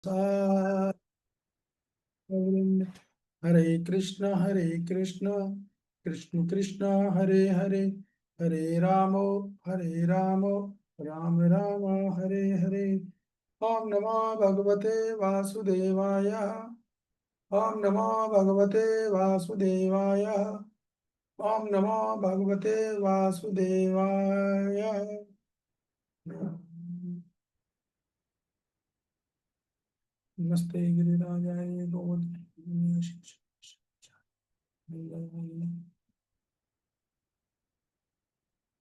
सा- हरे कृष्ण कृष्ण कृष्ण हरे हरे हरे राम राम राम हरे हरे। ओम नमो भगवते वासुदेवाय। ओम नमो भगवते वासुदेवाय। ओम नमो भगवते वासुदेवाय। नमस्ते गिरिराजाय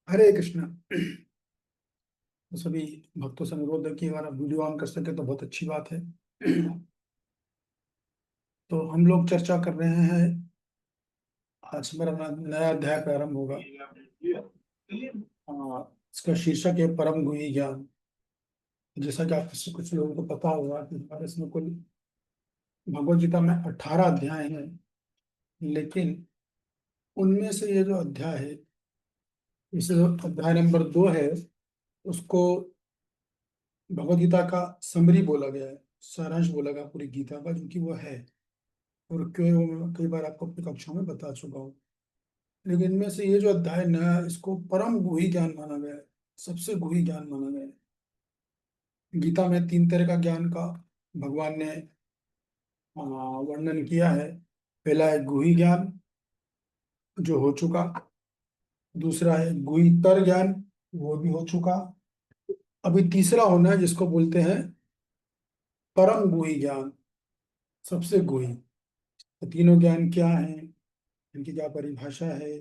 हरे कृष्ण। तो सभी भक्तों से अनुरोध है कि अगर आप वीडियो ऑन कर सके तो बहुत अच्छी बात है। तो हम लोग चर्चा कर रहे हैं। आज मेरा नया अध्याय प्रारंभ होगा। इसका शीर्षक है परम गुही ज्ञान। जैसा कि आप कुछ लोगों को पता होगा कि हमारे इसमें कुल भगवद गीता में 18 अध्याय हैं। लेकिन उनमें से ये जो अध्याय है, इस अध्याय नंबर 2 है, उसको भगवद गीता का समरी बोला गया है, सारांश बोला गया पूरी गीता का, जो कि वो है। और क्यों वो मैं कई बार आपको अपनी कक्षाओं में बता चुका हूँ। लेकिन इनमें से ये जो अध्याय नया है, इसको परम गुही ज्ञान माना गया है, सबसे गुही ज्ञान माना गया है। गीता में 3 तरह का ज्ञान का भगवान ने वर्णन किया है। पहला है गुही ज्ञान, जो हो चुका। दूसरा है गुहीतर ज्ञान, वो भी हो चुका। अभी तीसरा होना है, जिसको बोलते हैं परम गुही ज्ञान, सबसे गुही। तो तीनों ज्ञान क्या हैं, इनकी क्या परिभाषा है,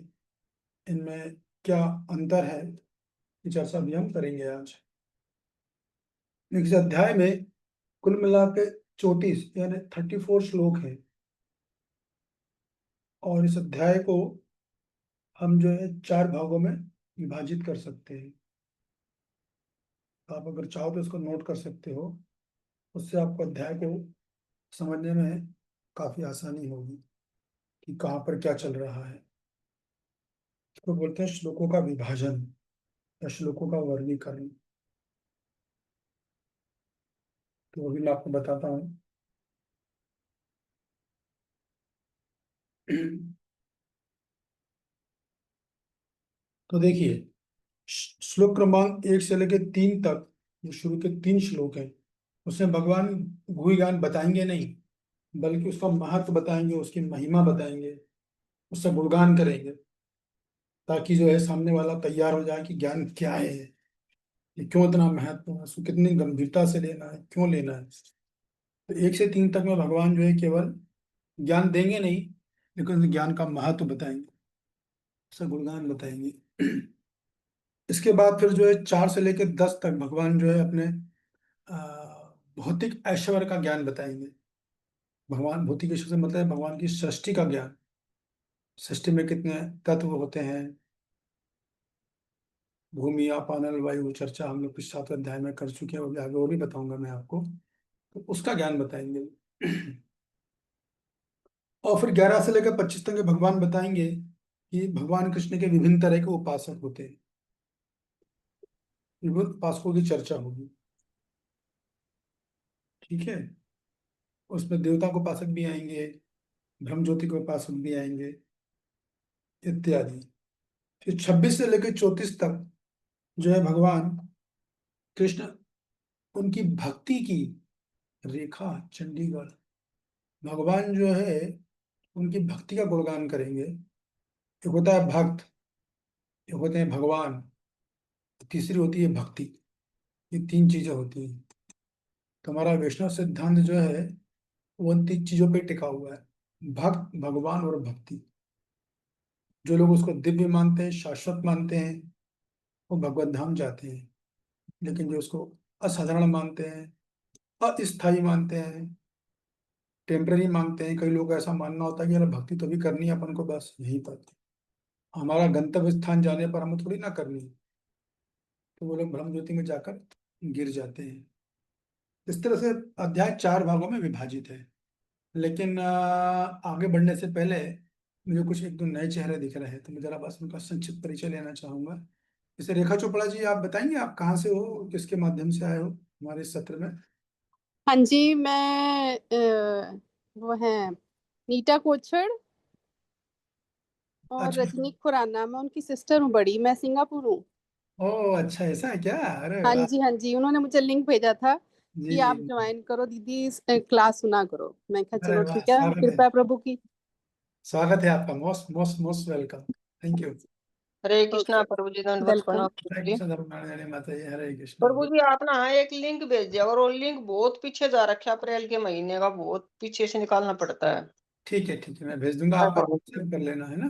इनमें क्या अंतर है, ये चर्चा भी हम करेंगे आज। इस अध्याय में कुल मिला के 34 यानी 34 श्लोक हैं। और इस अध्याय को हम जो है 4 भागों में विभाजित कर सकते हैं। आप अगर चाहो तो इसको नोट कर सकते हो। उससे आपको अध्याय को समझने में काफी आसानी होगी कि कहाँ पर क्या चल रहा है। इसको बोलते हैं श्लोकों का विभाजन या श्लोकों का वर्गीकरण। तो अभी मैं आपको बताता हूँ। तो देखिए, श्लोक क्रमांक 1 से लेकर 3 तक, जो शुरू के 3 श्लोक हैं, उसमें भगवान गुही ज्ञान बताएंगे नहीं, बल्कि उसका महत्व बताएंगे, उसकी महिमा बताएंगे, उससे गुणगान करेंगे, ताकि जो है सामने वाला तैयार हो जाए कि ज्ञान क्या है, ये क्यों इतना महत्वपूर्ण है, उसको कितनी गंभीरता से लेना है, क्यों लेना है। तो 1 से 3 तक में भगवान जो है केवल ज्ञान देंगे नहीं, लेकिन उस ज्ञान का महत्व बताएंगे, उसका गुणगान बताएंगे। इसके बाद फिर जो है 4 से लेकर 10 तक भगवान जो है अपने भौतिक ऐश्वर्य का ज्ञान बताएंगे। भगवान भौतिक ऐश्वर्य से मतलब है भगवान की सृष्टि का ज्ञान। सृष्टि में कितने तत्व होते हैं, भूमि आप अनल वायु, चर्चा हम लोग पिछले 7 अध्याय में कर चुके हैं, अभी आगे और भी बताऊंगा मैं आपको। तो उसका ज्ञान बताएंगे। और फिर 11 से लेकर 25 तक के भगवान बताएंगे कि भगवान कृष्ण के विभिन्न तरह के उपासक होते हैं। विभिन्न उपासकों की चर्चा होगी। ठीक है। उसमें देवता के उपासक भी आएंगे, ब्रह्म ज्योति के उपासक भी आएंगे, इत्यादि। फिर 26 से लेकर 34 तक जो है भगवान कृष्ण उनकी भक्ति की रेखा, चंडीगढ़, भगवान जो है उनकी भक्ति का गुणगान करेंगे। एक होता है भक्त, एक होते हैं भगवान, तीसरी होती है भक्ति। ये 3 चीजें होती हैं। तो हमारा वैष्णव सिद्धांत जो है वो उन 3 चीजों पे टिका हुआ है, भक्त, भगवान और भक्ति। जो लोग उसको दिव्य मानते हैं, शाश्वत मानते हैं, वो भगवत धाम जाते हैं। लेकिन जो उसको असाधारण मानते हैं, अस्थायी मानते हैं, टेम्पररी मानते हैं, कई लोग ऐसा मानना होता है कि यार भक्ति तो भी करनी है अपन को, बस यहीं पर हमारा गंतव्य स्थान जाने पर हमें थोड़ी ना करनी है। तो वो लोग ब्रह्म ज्योति में जाकर गिर जाते हैं। इस तरह से अध्याय 4 भागों में विभाजित है। लेकिन आगे बढ़ने से पहले मुझे कुछ 1 2 नए चेहरे दिख रहे हैं, तो मैं जरा बस उनका संक्षिप्त परिचय लेना चाहूंगा। जैसे रेखा चोपड़ा जी, आप बताएंगे आप कहाँ से हो, किसके माध्यम से आए हो हमारे इस सत्र में। हाँ जी, मैं वो है नीता कोच्छर और अच्छा। रजनी खुराना। मैं उनकी सिस्टर हूँ बड़ी। मैं सिंगापुर हूँ। ओ अच्छा, ऐसा है क्या? अरे हाँ वाह। जी, हाँ जी, उन्होंने मुझे लिंक भेजा था जी कि जी आप जी। ज्वाइन करो दीदी, क्लास सुना करो। मैं कहा अरे चलो वाह, ठीक है, स्वागत है। कृपा प्रभु की। स्वागत है आपका, most most most welcome. Thank you. Hare Krishna okay, प्रभु जी, दंडवत वेलकम। प्रणाम हरे प्रभु जी। कृष्ण धर्म माता जी, हरे कृष्ण। प्रभु जी आप ना एक लिंक भेज दिया, और वो लिंक बहुत पीछे जा रखा है, अप्रैल के महीने का, बहुत पीछे से निकालना पड़ता है। ठीक है, मैं भेज दूंगा, हाँ आपका प्रभु जी। सेव कर लेना है ना।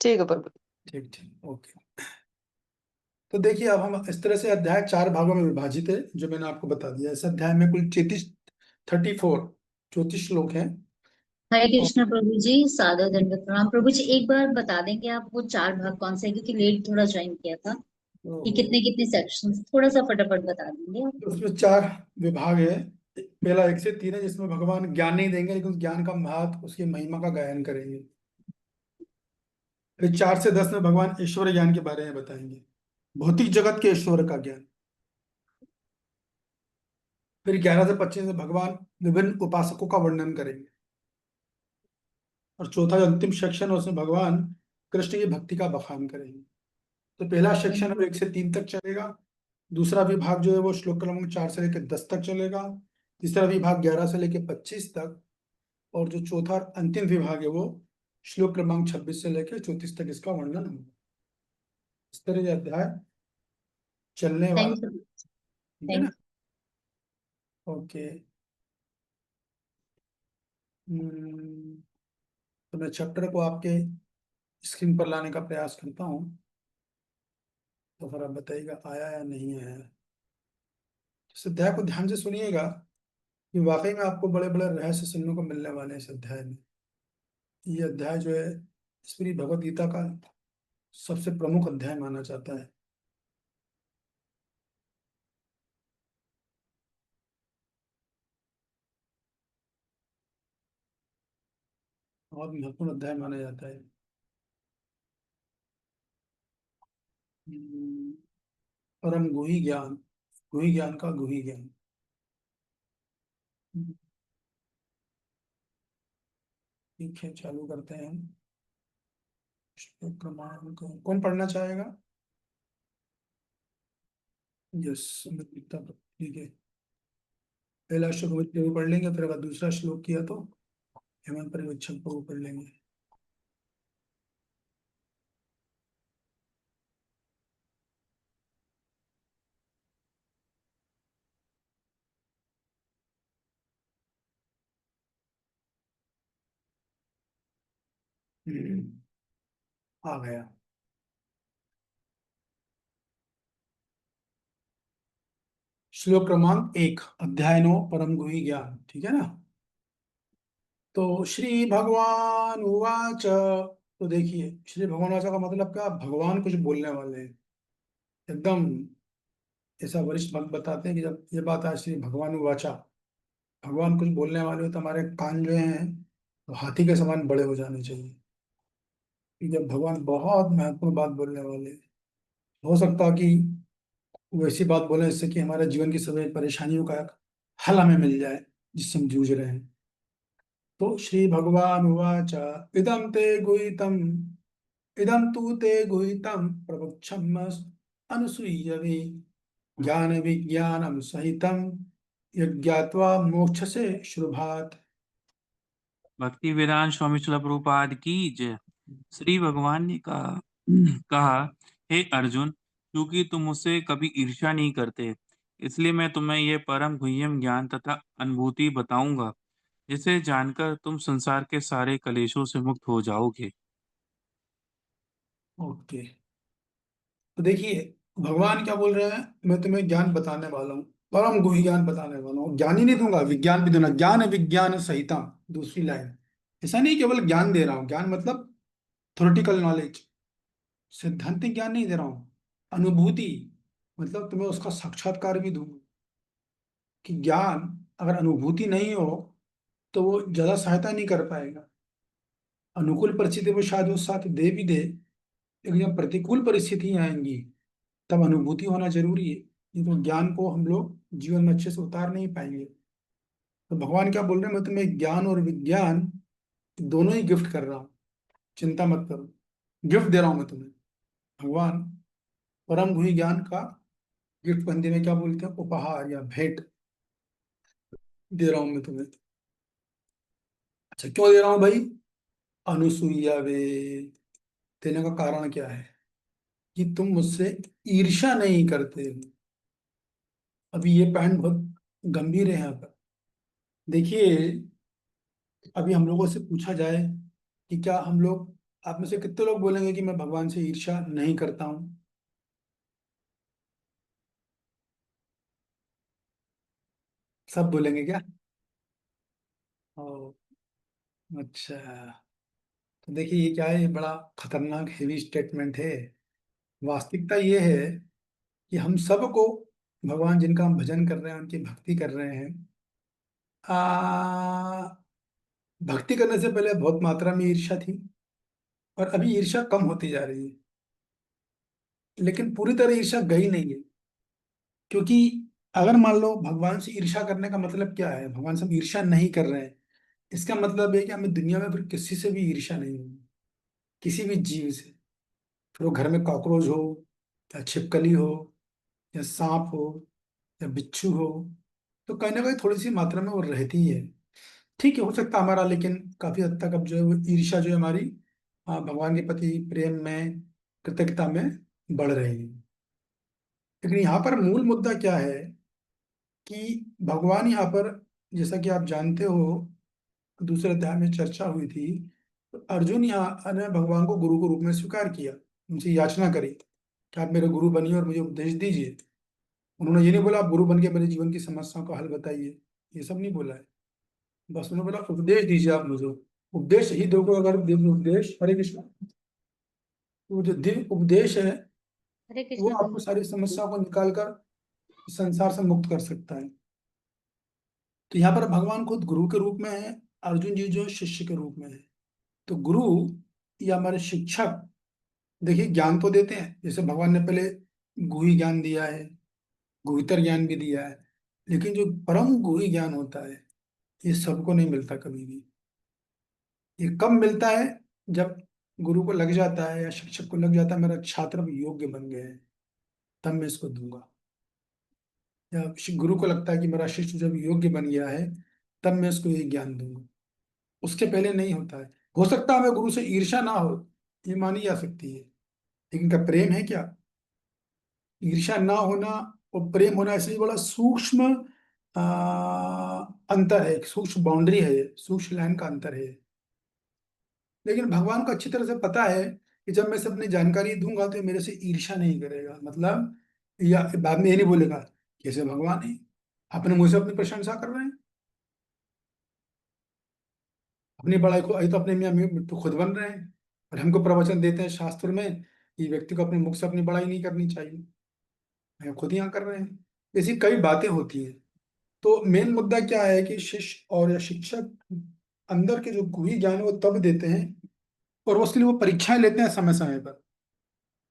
ठीक है प्रभु। ठीक ठीक, ओके। तो देखिए, अब हम इस तरह से अध्याय 4 भागों में विभाजित है, जो मैंने आपको बता दिया। इस अध्याय में कुल 34 34 श्लोक हैं। हरे और कृष्ण प्रभु जी, सादर दंडवत प्रणाम प्रभु जी। एक बार बता देंगे आप वो 4 भाग कौन से हैं? क्योंकि लेट थोड़ा ज्वाइन किया था, कि तो कितने कितने सेक्शंस, थोड़ा सा फटाफट बता देंगे आप। उसमें 4 विभाग है। पहला 1 से 3 है, जिसमें भगवान ज्ञान नहीं देंगे, लेकिन उस ज्ञान का महत्व, उसकी महिमा का गायन करेंगे। फिर 4 से 10 में भगवान ईश्वर ज्ञान के बारे में बताएंगे, भौतिक जगत के ईश्वर का ज्ञान। फिर 11 से 25 में भगवान विभिन्न उपासकों का वर्णन करेंगे। और चौथा जो अंतिम सेक्शन है, उसमें भगवान कृष्ण की भक्ति का बखान करेंगे। तो पहला सेक्शन वो 1 से 3 तक चलेगा। दूसरा विभाग जो है वो श्लोक क्रमांक 4 से लेकर 10 तक चलेगा। तीसरा विभाग 11 से लेकर 25 तक। और जो चौथा और अंतिम विभाग है वो श्लोक क्रमांक 26 से लेकर 34 तक इसका वर्णन होगा। इस तरह ये अध्याय चलने वाला। Thank you. ठीक है ना? Thank okay. हम्म, तो मैं चैप्टर को आपके स्क्रीन पर लाने का प्रयास करता हूँ। तो फिर आप बताइएगा आया या नहीं आया। इस अध्याय को ध्यान से सुनिएगा, कि वाकई में आपको बड़े बड़े रहस्य सुनने को मिलने वाले हैं इस अध्याय में। ये अध्याय जो है, इस पूरी भगवत गीता का सबसे प्रमुख अध्याय माना जाता है। बहुत महत्वपूर्ण अध्याय माना जाता है। हम्म, परम गुही ज्ञान, गुही ज्ञान का गुही ज्ञान। ठीक है, चालू करते हैं। श्लोक क्रमांक कौन पढ़ना चाहेगा? यस, ठीक है। पहला श्लोक अमित प्रभु पढ़ लेंगे, फिर अगर दूसरा श्लोक किया तो हेमंत परिवच्छन प्रभु पढ़ लेंगे। हम्म, आ गया। श्लोक क्रमांक 1, अध्याय 9, परम गुही ज्ञान। ठीक है ना? तो श्री भगवान उवाच। तो देखिए, श्री भगवान वाचा का मतलब क्या? भगवान कुछ बोलने वाले हैं एकदम। ऐसा वरिष्ठ भक्त बताते हैं कि जब ये बात है श्री भगवान उवाचा, भगवान कुछ बोलने वाले हो, तो हमारे कान जो हैं तो हाथी के समान बड़े हो जाने चाहिए, कि जब भगवान बहुत महत्वपूर्ण बात बोलने वाले हैं। हो सकता है कि वो ऐसी बात बोले जिससे कि हमारे जीवन की सभी परेशानियों का एक हल हमें मिल जाए, जिससे हम जूझ रहे हैं। तो श्री भगवान उवाच, इदं ते गुहितम, इदं तु ते गुहितम प्रवक्ष्यम् अनुसूयवे, ज्ञान विज्ञानम सहितम यज्ञात्वा मोक्षसे शुभात्। भक्ति वेदांत स्वामी शिला प्रभुपाद की जय। श्री भगवान ने कहा कहा हे अर्जुन, क्योंकि तुम मुझसे कभी ईर्ष्या नहीं करते, इसलिए मैं तुम्हें यह परम गुह्यम ज्ञान तथा अनुभूति बताऊंगा, जिसे जानकर तुम संसार के सारे कलेशों से मुक्त हो जाओगे। ओके। तो देखिए, भगवान क्या बोल रहे हैं? मैं तुम्हें ज्ञान बताने वाला हूँ, परम गुह्य ज्ञान बताने वाला हूँ। ज्ञान ही नहीं दूंगा, विज्ञान भी दूंगा। ज्ञान विज्ञान सहिता, दूसरी लाइन। ऐसा नहीं केवल ज्ञान दे रहा हूँ, ज्ञान मतलब थ्योरेटिकल नॉलेज, सैद्धांतिक ज्ञान नहीं दे रहा हूँ। अनुभूति मतलब तुम्हें उसका साक्षात्कार भी दूंगा। कि ज्ञान अगर अनुभूति नहीं हो तो वो ज्यादा सहायता नहीं कर पाएगा। अनुकूल परिस्थिति में शायद वो साथ दे भी दे, लेकिन जब प्रतिकूल परिस्थितियां आएंगी तब अनुभूति होना जरूरी है। नहीं तो ज्ञान को हम लोग जीवन में अच्छे से उतार नहीं पाएंगे। तो भगवान क्या बोल रहे हैं, मैं तुम्हें ज्ञान और विज्ञान दोनों ही गिफ्ट कर रहा हूँ, चिंता मत करो, गिफ्ट दे रहा हूँ मैं तुम्हें। भगवान परम गुही ज्ञान का गिफ्ट हिंदी में क्या बोलते हैं, उपहार या भेंट दे रहा हूं मैं तुम्हें। अच्छा, क्यों दे रहा हूं भाई? अनुसूया वे, देने का कारण क्या है? कि तुम मुझसे ईर्ष्या नहीं करते हो। अभी ये पॉइंट बहुत गंभीर है यहाँ पर। देखिए, अभी हम लोगों से पूछा जाए कि क्या हम लोग, आप में से कितने लोग बोलेंगे कि मैं भगवान से ईर्ष्या नहीं करता हूं? सब बोलेंगे क्या? ओ, अच्छा। तो देखिए, ये क्या है, ये बड़ा खतरनाक हेवी स्टेटमेंट है। वास्तविकता ये है कि हम सबको, भगवान जिनका हम भजन कर रहे हैं, उनकी भक्ति कर रहे हैं, आ, भक्ति करने से पहले बहुत मात्रा में ईर्ष्या थी, और अभी ईर्ष्या कम होती जा रही है। लेकिन पूरी तरह ईर्ष्या गई नहीं है, क्योंकि अगर मान लो भगवान से ईर्ष्या करने का मतलब क्या है, भगवान से हम ईर्ष्या नहीं कर रहे हैं, इसका मतलब है कि हमें दुनिया में फिर किसी से भी ईर्ष्या नहीं होगी, किसी भी जीव से। फिर वो घर में कॉकरोच हो, या छिपकली हो, या सांप हो, या बिच्छू हो, तो कहीं ना कहीं थोड़ी सी मात्रा में वो रहती ही है। ठीक है, हो सकता है हमारा, लेकिन काफी हद तक अब जो है वो ईर्ष्या जो है हमारी, भगवान के प्रति प्रेम में, कृतज्ञता में बढ़ रही है। लेकिन यहाँ पर मूल मुद्दा क्या है कि भगवान यहाँ पर, जैसा कि आप जानते हो, दूसरे अध्याय में चर्चा हुई थी, तो अर्जुन यहाँ ने भगवान को गुरु के रूप में स्वीकार किया, उनसे याचना करी कि आप मेरे गुरु बनिए और मुझे उपदेश दीजिए। उन्होंने ये नहीं बोला आप गुरु बन के मेरे जीवन की समस्याओं का हल बताइए, ये सब नहीं बोला है। बस उन्होंने बोला उपदेश दीजिए आप मुझे। उपदेश ही दोगे अगर दिव्य उपदेश, हरे कृष्ण, वो जो दिव्य उपदेश है हरे वो कृष्णा आपको सारी समस्याओं को निकाल कर संसार से मुक्त कर सकता है। तो यहाँ पर भगवान खुद गुरु के रूप में है, अर्जुन जी जो शिष्य के रूप में है। तो गुरु या हमारे शिक्षक, देखिए ज्ञान तो देते हैं, जैसे भगवान ने पहले गुही ज्ञान दिया है, गुहितर ज्ञान भी दिया है, लेकिन जो परम गुही ज्ञान होता है, ये सबको नहीं मिलता कभी भी। ये कब मिलता है? जब गुरु को लग जाता है या शिक्षक को लग जाता है मेरा छात्र अब योग्य बन गया है, तब मैं इसको दूंगा। या गुरु को लगता है कि मेरा शिष्य जब योग्य बन गया है, तब मैं इसको ये ज्ञान दूंगा। उसके पहले नहीं होता है। हो सकता है हमें गुरु से ईर्ष्या ना हो, ये मानी जा सकती है, लेकिन क्या प्रेम है क्या? ईर्ष्या ना होना और प्रेम होना ऐसे ही बड़ा सूक्ष्म अंतर है, एक सूक्ष्म बाउंड्री है, ये सूक्ष्म लाइन का अंतर है। लेकिन भगवान को अच्छी तरह से पता है कि जब मैं से अपनी जानकारी दूंगा तो ये मेरे से ईर्ष्या नहीं करेगा, मतलब, या बाद में ये नहीं बोलेगा कैसे भगवान है, अपने मुंह से अपनी प्रशंसा कर रहे हैं, अपनी बड़ाई को, ये तो अपने मियाँ तो खुद बन रहे हैं, और हमको प्रवचन देते हैं शास्त्र में कि व्यक्ति को अपने मुख से अपनी बड़ाई नहीं करनी चाहिए, ये खुद यहाँ कर रहे हैं। ऐसी कई बातें होती हैं। तो मेन मुद्दा क्या है कि शिष्य और या शिक्षक अंदर के जो गुही ज्ञान है वो तब देते हैं, और उसके लिए वो परीक्षाएं लेते हैं समय समय पर।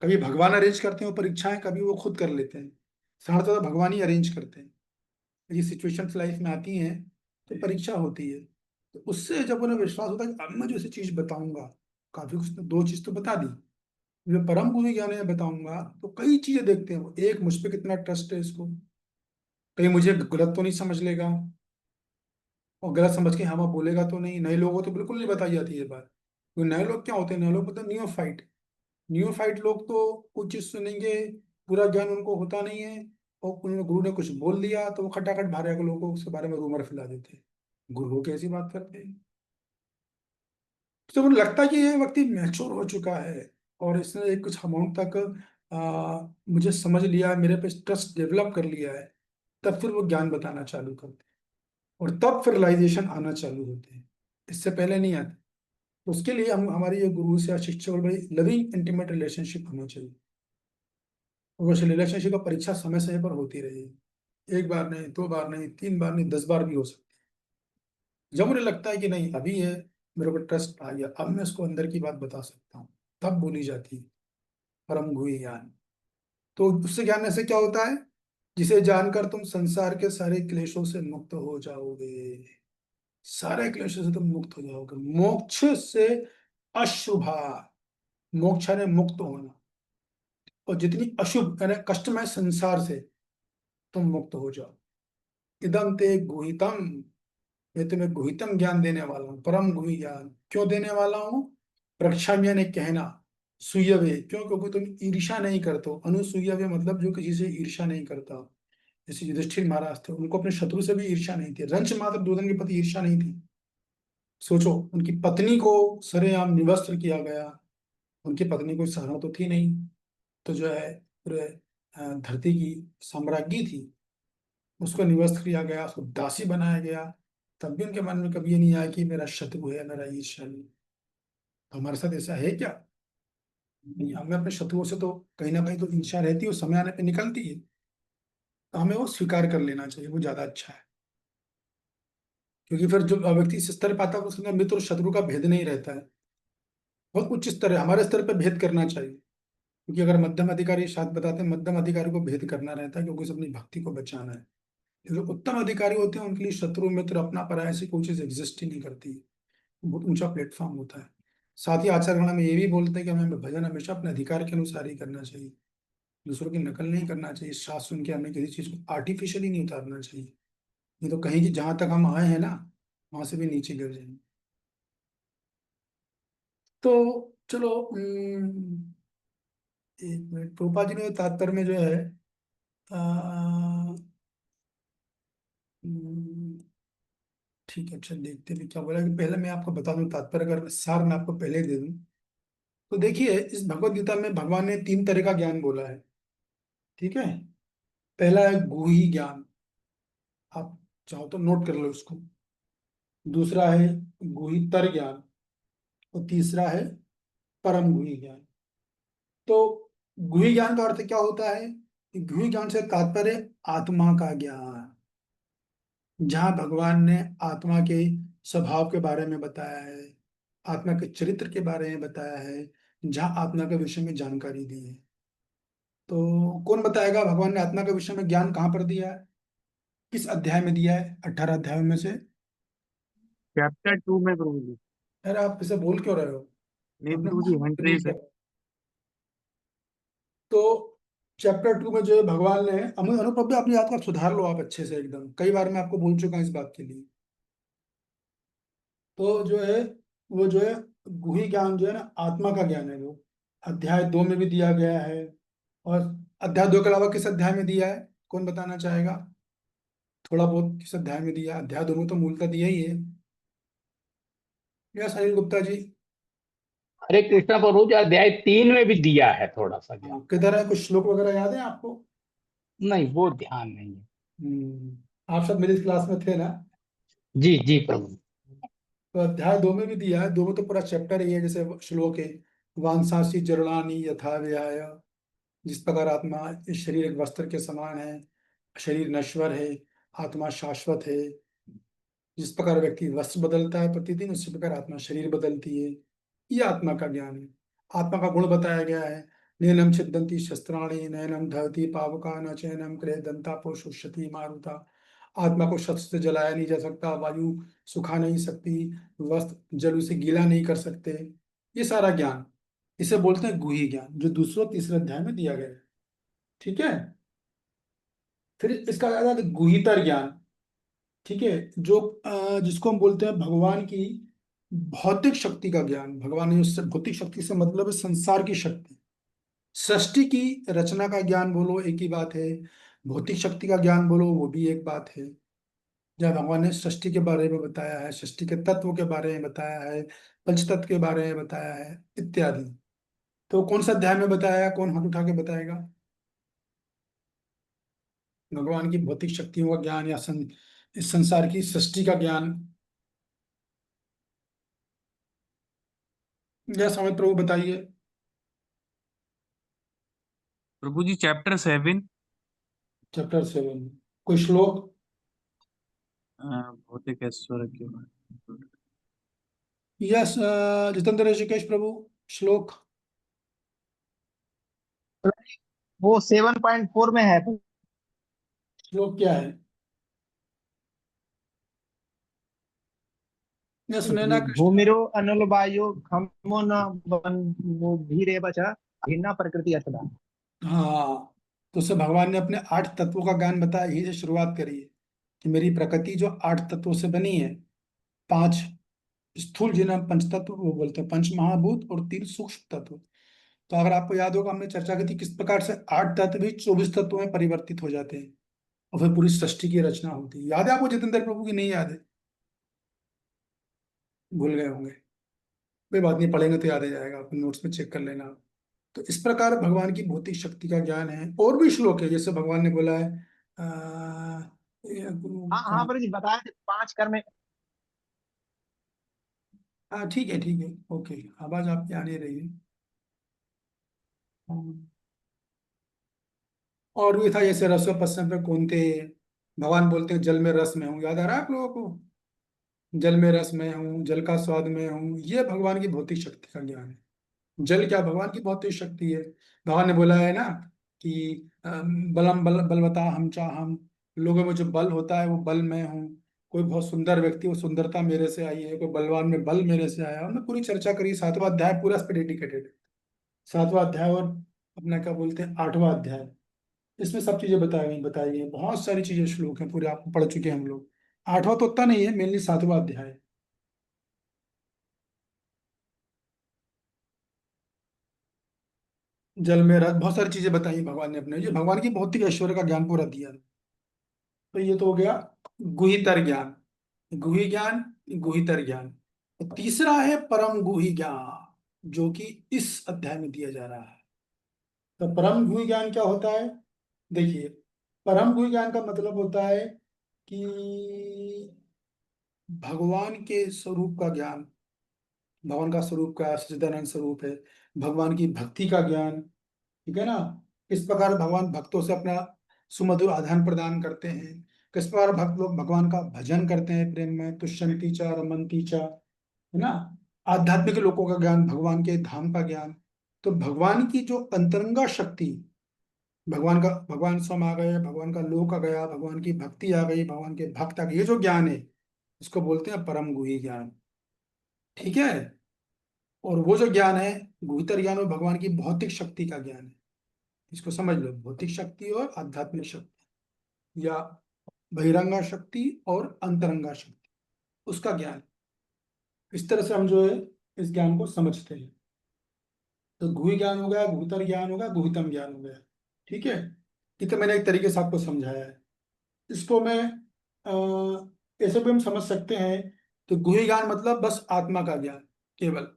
कभी भगवान अरेंज करते हैं वो परीक्षाएं, कभी वो खुद कर लेते हैं। साधारणतः भगवान ही अरेंज करते हैं। ये सिचुएशंस लाइफ में आती हैं तो परीक्षा होती है। तो उससे जब उन्हें विश्वास होता है कि अब मैं जो ऐसी चीज बताऊंगा, काफी कुछ तो, दो चीज तो बता दी, जो परम गुरु ज्ञान है बताऊंगा, तो कई चीजें देखते हैं वो, एक मुझ पे कितना ट्रस्ट है इसको, कहीं मुझे गलत तो नहीं समझ लेगा, और गलत समझ के हाँ बोलेगा तो नहीं। नए लोगों को तो बिल्कुल नहीं बताई जाती ये बात। तो नए लोग क्या होते हैं, नए लोग मतलब नियोफाइट, नियोफाइट लोग तो कुछ चीज सुनेंगे, पूरा ज्ञान उनको होता नहीं है, और उन्होंने गुरु ने कुछ बोल दिया तो वो खटाखट बाहर के लोगों को उसके बारे में रूमर फैला देते हैं, गुरु कैसी बात करते हैं। तो उन्हें लगता है कि ये व्यक्ति मैच्योर हो चुका है, और इसने एक कुछ अमाउंट तक मुझे समझ लिया है, मेरे पे ट्रस्ट डेवलप कर लिया है, तब फिर वो ज्ञान बताना चालू करते हैं, और तब फिर रियलाइजेशन आना चालू होते हैं, इससे पहले नहीं आते। तो उसके लिए हम, हमारी ये गुरु से या शिक्षक और बड़ी लविंग इंटीमेट रिलेशनशिप होना चाहिए, और उस रिलेशनशिप का परीक्षा समय समय पर होती रहेगी, एक बार नहीं, दो बार नहीं, तीन बार नहीं, 10 बार भी हो सकती है। जब उन्हें लगता है कि नहीं अभी ये मेरे को ट्रस्ट आ गया, अब मैं इसको अंदर की बात बता सकता हूँ, तब बोली जाती है परम गुही ज्ञान। तो उससे ज्ञान से क्या होता है जिसे जानकर तुम संसार के सारे क्लेशों से मुक्त हो जाओगे। सारे क्लेशों से तुम मुक्त हो जाओगे। मोक्ष से अशुभा, मोक्ष ने मुक्त होना, और जितनी अशुभ यानी कष्टमय संसार से तुम मुक्त हो जाओ। इदम ते गुहितम, मैं तुम्हें गुहितम ज्ञान देने वाला हूँ, परम गुहि ज्ञान। क्यों देने वाला हूँ? प्रक्षाम्य ने कहना, सूयवे, क्यों? क्योंकि तुम ईर्षा नहीं करते हो। अनुसूयवे मतलब जो किसी से ईर्षा नहीं करता। जैसे युधिष्ठिर महाराज थे, उनको अपने शत्रु से भी ईर्षा नहीं थी। रंच मात्र दुर्योधन के प्रति ईर्षा नहीं थी। सोचो, उनकी पत्नी को सरेआम निवस्त्र किया गया। उनकी पत्नी कोई साधारण तो थी नहीं, तो जो है पूरे धरती की साम्राज्ञी थी, उसको निवस्त्र किया गया, उसको दासी बनाया गया। तब भी उनके मन में कभी ये नहीं आया कि मेरा शत्रु है, मेरा ईर्ष्या नहीं। तो हमारे साथ ऐसा है क्या? नहीं, हमें अपने शत्रुओं से तो कहीं ना कहीं तो ईर्ष्या रहती है, वो समय आने पे निकलती है। तो हमें वो स्वीकार कर लेना चाहिए, वो ज्यादा अच्छा है। क्योंकि फिर जो व्यक्ति इस स्तर पर आता है, उसके अंदर मित्र और शत्रु का भेद नहीं रहता है। बहुत उच्च स्तर है, हमारे स्तर पर भेद करना चाहिए। क्योंकि अगर मध्यम अधिकारी, शायद बताते हैं, मध्यम अधिकारी को भेद करना रहता है, क्योंकि उसे अपनी भक्ति को बचाना है। जो उत्तम अधिकारी होते हैं, उनके लिए शत्रु मित्र अपना पराया ऐसी कोई चीज एग्जिस्ट ही नहीं करती है। बहुत ऊंचा प्लेटफॉर्म होता है। साथ ही आचरण में ये भी बोलते हैं कि हमें भजन हमेशा अपने अधिकार के अनुसार ही करना चाहिए। दूसरों की नकल नहीं करना चाहिए। शास्त्र सुन के हमें किसी चीज को आर्टिफिशियली नहीं उतारना चाहिए। नहीं तो कहीं की जहां तक हम आए हैं ना, वहां से भी नीचे गिर जाएंगे। तो चलो, एक मिनट। प्रोपा जी ने तात्पर्य में जो है, आ, हम्म, ठीक है, अच्छा देखते भी क्या बोला। कि पहले मैं आपको बता दूं तात्पर्य, अगर सार मैं आपको पहले दे दूं, तो देखिए, इस भगवत गीता में भगवान ने 3 तरह का ज्ञान बोला है। ठीक है। पहला है गुही ज्ञान, आप चाहो तो नोट कर लो उसको। दूसरा है गुहितर ज्ञान, और तीसरा है परम गुही ज्ञान। तो गुही ज्ञान का अर्थ क्या होता है? कि गुही ज्ञान से तात्पर्य आत्मा का ज्ञान, जहाँ भगवान ने आत्मा के स्वभाव के बारे में बताया है, आत्मा के चरित्र के बारे में बताया है, जहाँ आत्मा के विषय में जानकारी दी है। तो कौन बताएगा भगवान ने आत्मा के विषय में ज्ञान कहाँ पर दिया है, किस अध्याय में दिया है? 18 अध्यायों में से। चैप्टर 2 में प्रभु जी। अरे आप इसे बोल क्यों रहे हो? नहीं अपने प्रभु जी, हैंड read रेज है। करो। तो चैप्टर 2 में जो है भगवान ने, अनुपम भी अपनी बात का सुधार लो आप अच्छे से एकदम, कई बार मैं आपको बोल चुका हूँ इस बात के लिए। तो जो है, वो जो है गुही ज्ञान जो है ना, आत्मा का ज्ञान है वो। अध्याय 2 में भी दिया गया है। और अध्याय 2 के अलावा किस अध्याय में दिया है, कौन बताना चाहेगा? थोड़ा बहुत किस अध्याय में दिया है? अध्याय 2 में तो मूलतः दिया ही है। यस, अनिल गुप्ता जी। हरे कृष्णा प्रभु जी, अध्याय 3 में भी दिया है थोड़ा सा ज्ञान। हाँ, किधर है? कुछ श्लोक वगैरह याद है आपको? नहीं, वो ध्यान नहीं है। आप सब मेरी क्लास में थे ना? जी जी प्रभु। तो अध्याय 2 में भी दिया है। 2 में तो पूरा चैप्टर ही है, जैसे श्लोक है, वांसांसी जरणानी यथा विहाय। जिस प्रकार आत्मा, इस शरीर एक वस्त्र के समान है, शरीर नश्वर है, आत्मा शाश्वत है। जिस प्रकार व्यक्ति वस्त्र बदलता है प्रतिदिन, उसी प्रकार आत्मा शरीर बदलती है। ये आत्मा का ज्ञान है। आत्मा का गुण बताया गया है। नैनम छिदन्ति शस्त्राणि, नैनम दहति पावका, न चैनम क्लेदन्ता पोषुष्यति मारुता। आत्मा को शस्त्र से जलाया नहीं जा सकता, वायु सुखा नहीं सकती, वस्त्र जल उसे गीला नहीं कर सकते। ये सारा ज्ञान, इसे बोलते हैं गुही ज्ञान, जो दूसरे तीसरे अध्याय में दिया गया है। ठीक है। फिर इसका आता है गुहितर ज्ञान। ठीक है। जो जिसको हम बोलते हैं भगवान की भौतिक शक्ति का ज्ञान। भगवान ने उससे, भौतिक शक्ति से मतलब है संसार की शक्ति, सृष्टि की रचना का ज्ञान बोलो एक ही बात है, भौतिक शक्ति का ज्ञान बोलो वो भी एक बात है। जहाँ भगवान ने सृष्टि के बारे में बताया है, सृष्टि के तत्व के बारे में बताया है, पंच तत्व के बारे में बताया है, इत्यादि। तो कौन सा अध्याय में बताया है? कौन हाथ उठा के बताएगा? भगवान की भौतिक शक्तियों का ज्ञान, या इस संसार की सृष्टि का ज्ञान। या समय प्रभु बताइए। प्रभु जी चैप्टर 7, चैप्टर 7, कोई श्लोक? भौतिक ऐश्वर्य के बारे में। यस, जितेंद्र ऋषिकेश प्रभु, श्लोक। वो 7.4 में है। श्लोक क्या है? ये सुनैना कृष्ण। भूमिरो अनल वायु खमो न बुद्धिरेव च भिन्ना प्रकृति असदा। हाँ, तो उससे भगवान ने अपने 8 तत्वों का ज्ञान बताया, यही से शुरुआत करी है कि मेरी प्रकृति जो 8 तत्वों से बनी है। 5 स्थूल जिन्हें हम पंच तत्व वो बोलते हैं, पंच महाभूत, और 3 सूक्ष्म तत्व। तो अगर आपको याद होगा, हमने चर्चा की थी किस प्रकार से 8 तत्व भी 24 तत्वों में परिवर्तित हो जाते हैं और फिर पूरी सृष्टि की रचना होती है। याद है आपको जितेंद्र प्रभु की? नहीं याद है? भूल गए होंगे, कोई बात नहीं, पढ़ेंगे तो याद आ जाएगा, अपने नोट्स में चेक कर लेना। तो इस प्रकार भगवान की भौतिक शक्ति का ज्ञान है। और भी श्लोक है, जैसे भगवान ने बोला है हाँ हाँ कहाँ? प्रभु जी बताया थे 5 कर्म। हाँ ठीक है, ठीक है, ओके। आवाज आपकी आ नहीं रही है। हाँ। और भी था, जैसे रसो पश्चिम पे कौनते, भगवान बोलते हैं जल में रस में हूँ। याद आ रहा है आप लोगों को? जल में रस में हूँ, जल का स्वाद में हूँ, ये भगवान की भौतिक शक्ति का ज्ञान है। जल क्या भगवान की भौतिक शक्ति है। भगवान ने बोला है ना कि बलम बलवता हम चाहम, लोगों में जो बल होता है वो बल में हूँ। कोई बहुत सुंदर व्यक्ति, वो सुंदरता मेरे से आई है। कोई बलवान में बल मेरे से आया। हमने पूरी चर्चा करी, 7वां अध्याय पूरा इस पर डेडिकेटेड है। 7वां अध्याय और अपना क्या बोलते हैं 8वां अध्याय, इसमें सब चीजें बताई गई हैं। बहुत सारी चीजें, श्लोक हैं पूरे, आपको पढ़ चुके हैं हम लोग। 8वां तो उतना नहीं है, मेनली 7वां अध्याय है। जल में रस, बहुत सारी चीजें बताई भगवान ने अपने, ये भगवान की भौतिक ऐश्वर्य का ज्ञान पूरा दिया। तो ये तो हो गया गुहितर ज्ञान। गुहि ज्ञान, गुहितर ज्ञान। और तीसरा है परम गुहि ज्ञान, जो कि इस अध्याय में दिया जा रहा है। तो परम गुहि ज्ञान क्या होता है? देखिए, परम गुहि ज्ञान का मतलब होता है कि भगवान के स्वरूप का ज्ञान। भगवान का स्वरूप का सच्चिदानंद स्वरूप है। भगवान की भक्ति का ज्ञान, ठीक है ना। किस प्रकार भगवान भक्तों से अपना सुमधुर आदान प्रदान करते हैं। किस प्रकार भक्त लोग भगवान का भजन करते हैं प्रेम में, तुष्यंती चा रमंती चा, है ना। आध्यात्मिक लोगों का ज्ञान, भगवान के धाम का ज्ञान। तो भगवान की जो अंतरंगा शक्ति, भगवान का, भगवान स्वयं आ गए, भगवान का लोक आ गया, भगवान की भक्ति आ गई, भगवान के भक्त आ गए, ये जो ज्ञान है इसको बोलते हैं परम गुही ज्ञान। ठीक है। और वो जो ज्ञान है गुहितर ज्ञान, वो भगवान की भौतिक शक्ति का ज्ञान है। इसको समझ लो, भौतिक शक्ति और आध्यात्मिक शक्ति, या बहिरंगा शक्ति और अंतरंगा शक्ति, उसका ज्ञान। इस तरह से हम जो है इस ज्ञान को समझते हैं। तो गुहि ज्ञान हो गया, गुहितर ज्ञान हो गया, गुहितम ज्ञान हो गया। ठीक है। ये तो मैंने एक तरीके से आपको समझाया है। इसको मैं ऐसे भी हम समझ सकते हैं कि गुहि ज्ञान मतलब बस आत्मा का ज्ञान केवल,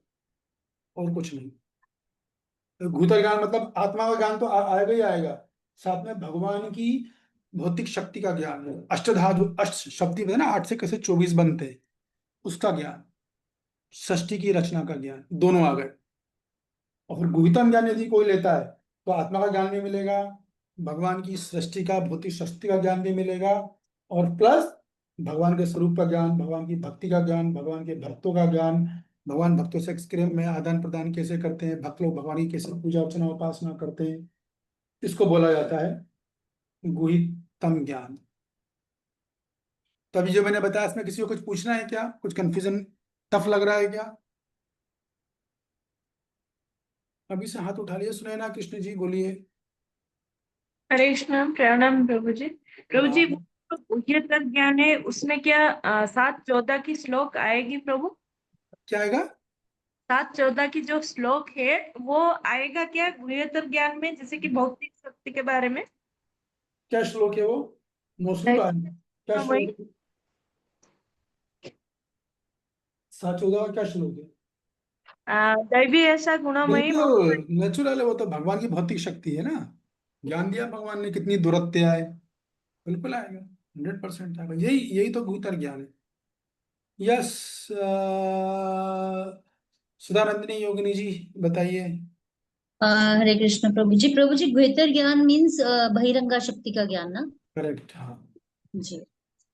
और कुछ नहीं। तो गुहितर ज्ञान मतलब आत्मा का ज्ञान तो आएगा ही आएगा, साथ में भगवान की भौतिक शक्ति का ज्ञान है। अष्टधा, जो अष्ट शक्ति है ना, 8 से कैसे 24 बनते हैं, उसका ज्ञान। सृष्टि की रचना का ज्ञान, दोनों आ गए। और फिर गुहितम ज्ञान यदि कोई लेता है तो आत्मा का ज्ञान भी मिलेगा, भगवान की सृष्टि का, भौतिक शक्ति का ज्ञान भी मिलेगा, और प्लस भगवान के स्वरूप का ज्ञान, भगवान की भक्ति का ज्ञान, भगवान के भक्तों का ज्ञान। भगवान भक्तों से प्रेम में आदान प्रदान कैसे करते हैं, भक्त लोग भगवान की कैसे पूजा अर्चना उपासना करते हैं, इसको बोला जाता है गुहितम ज्ञान। तभी जो मैंने बताया, इसमें किसी को कुछ पूछना है क्या? कुछ कंफ्यूजन, टफ लग रहा है क्या? अभी से हाथ उठा लिया। सुनैना कृष्ण जी बोलिए। हरे कृष्ण, प्रणाम प्रभु जी। प्रभु जी, हाँ, वो गुह्यतर ज्ञान है, उसमें क्या 7:14 की श्लोक आएगी प्रभु? क्या आएगा? 7:14 की जो श्लोक है वो आएगा क्या गुह्यतर ज्ञान में, जैसे कि भौतिक शक्ति के बारे में? क्या श्लोक है वो? मोस्टली तो आएगा। क्या वही श्लोक है? 7:14 का क्या श्लोक है? दैवी ऐसा गुणमयी बिल्कुल नेचुरल है, वो तो भगवान की भौतिक शक्ति है ना। ज्ञान दिया भगवान ने, कितनी दूरत्व आए, बिल्कुल आएगा, 100% आएगा। यही यही तो भूतर ज्ञान है। यस। सुधानंदिनी योगिनी जी बताइए। हरे कृष्ण प्रभु जी। प्रभु जी, गुह्यतर ज्ञान मीन्स बहिरंगा शक्ति का ज्ञान ना? करेक्ट, हाँ जी,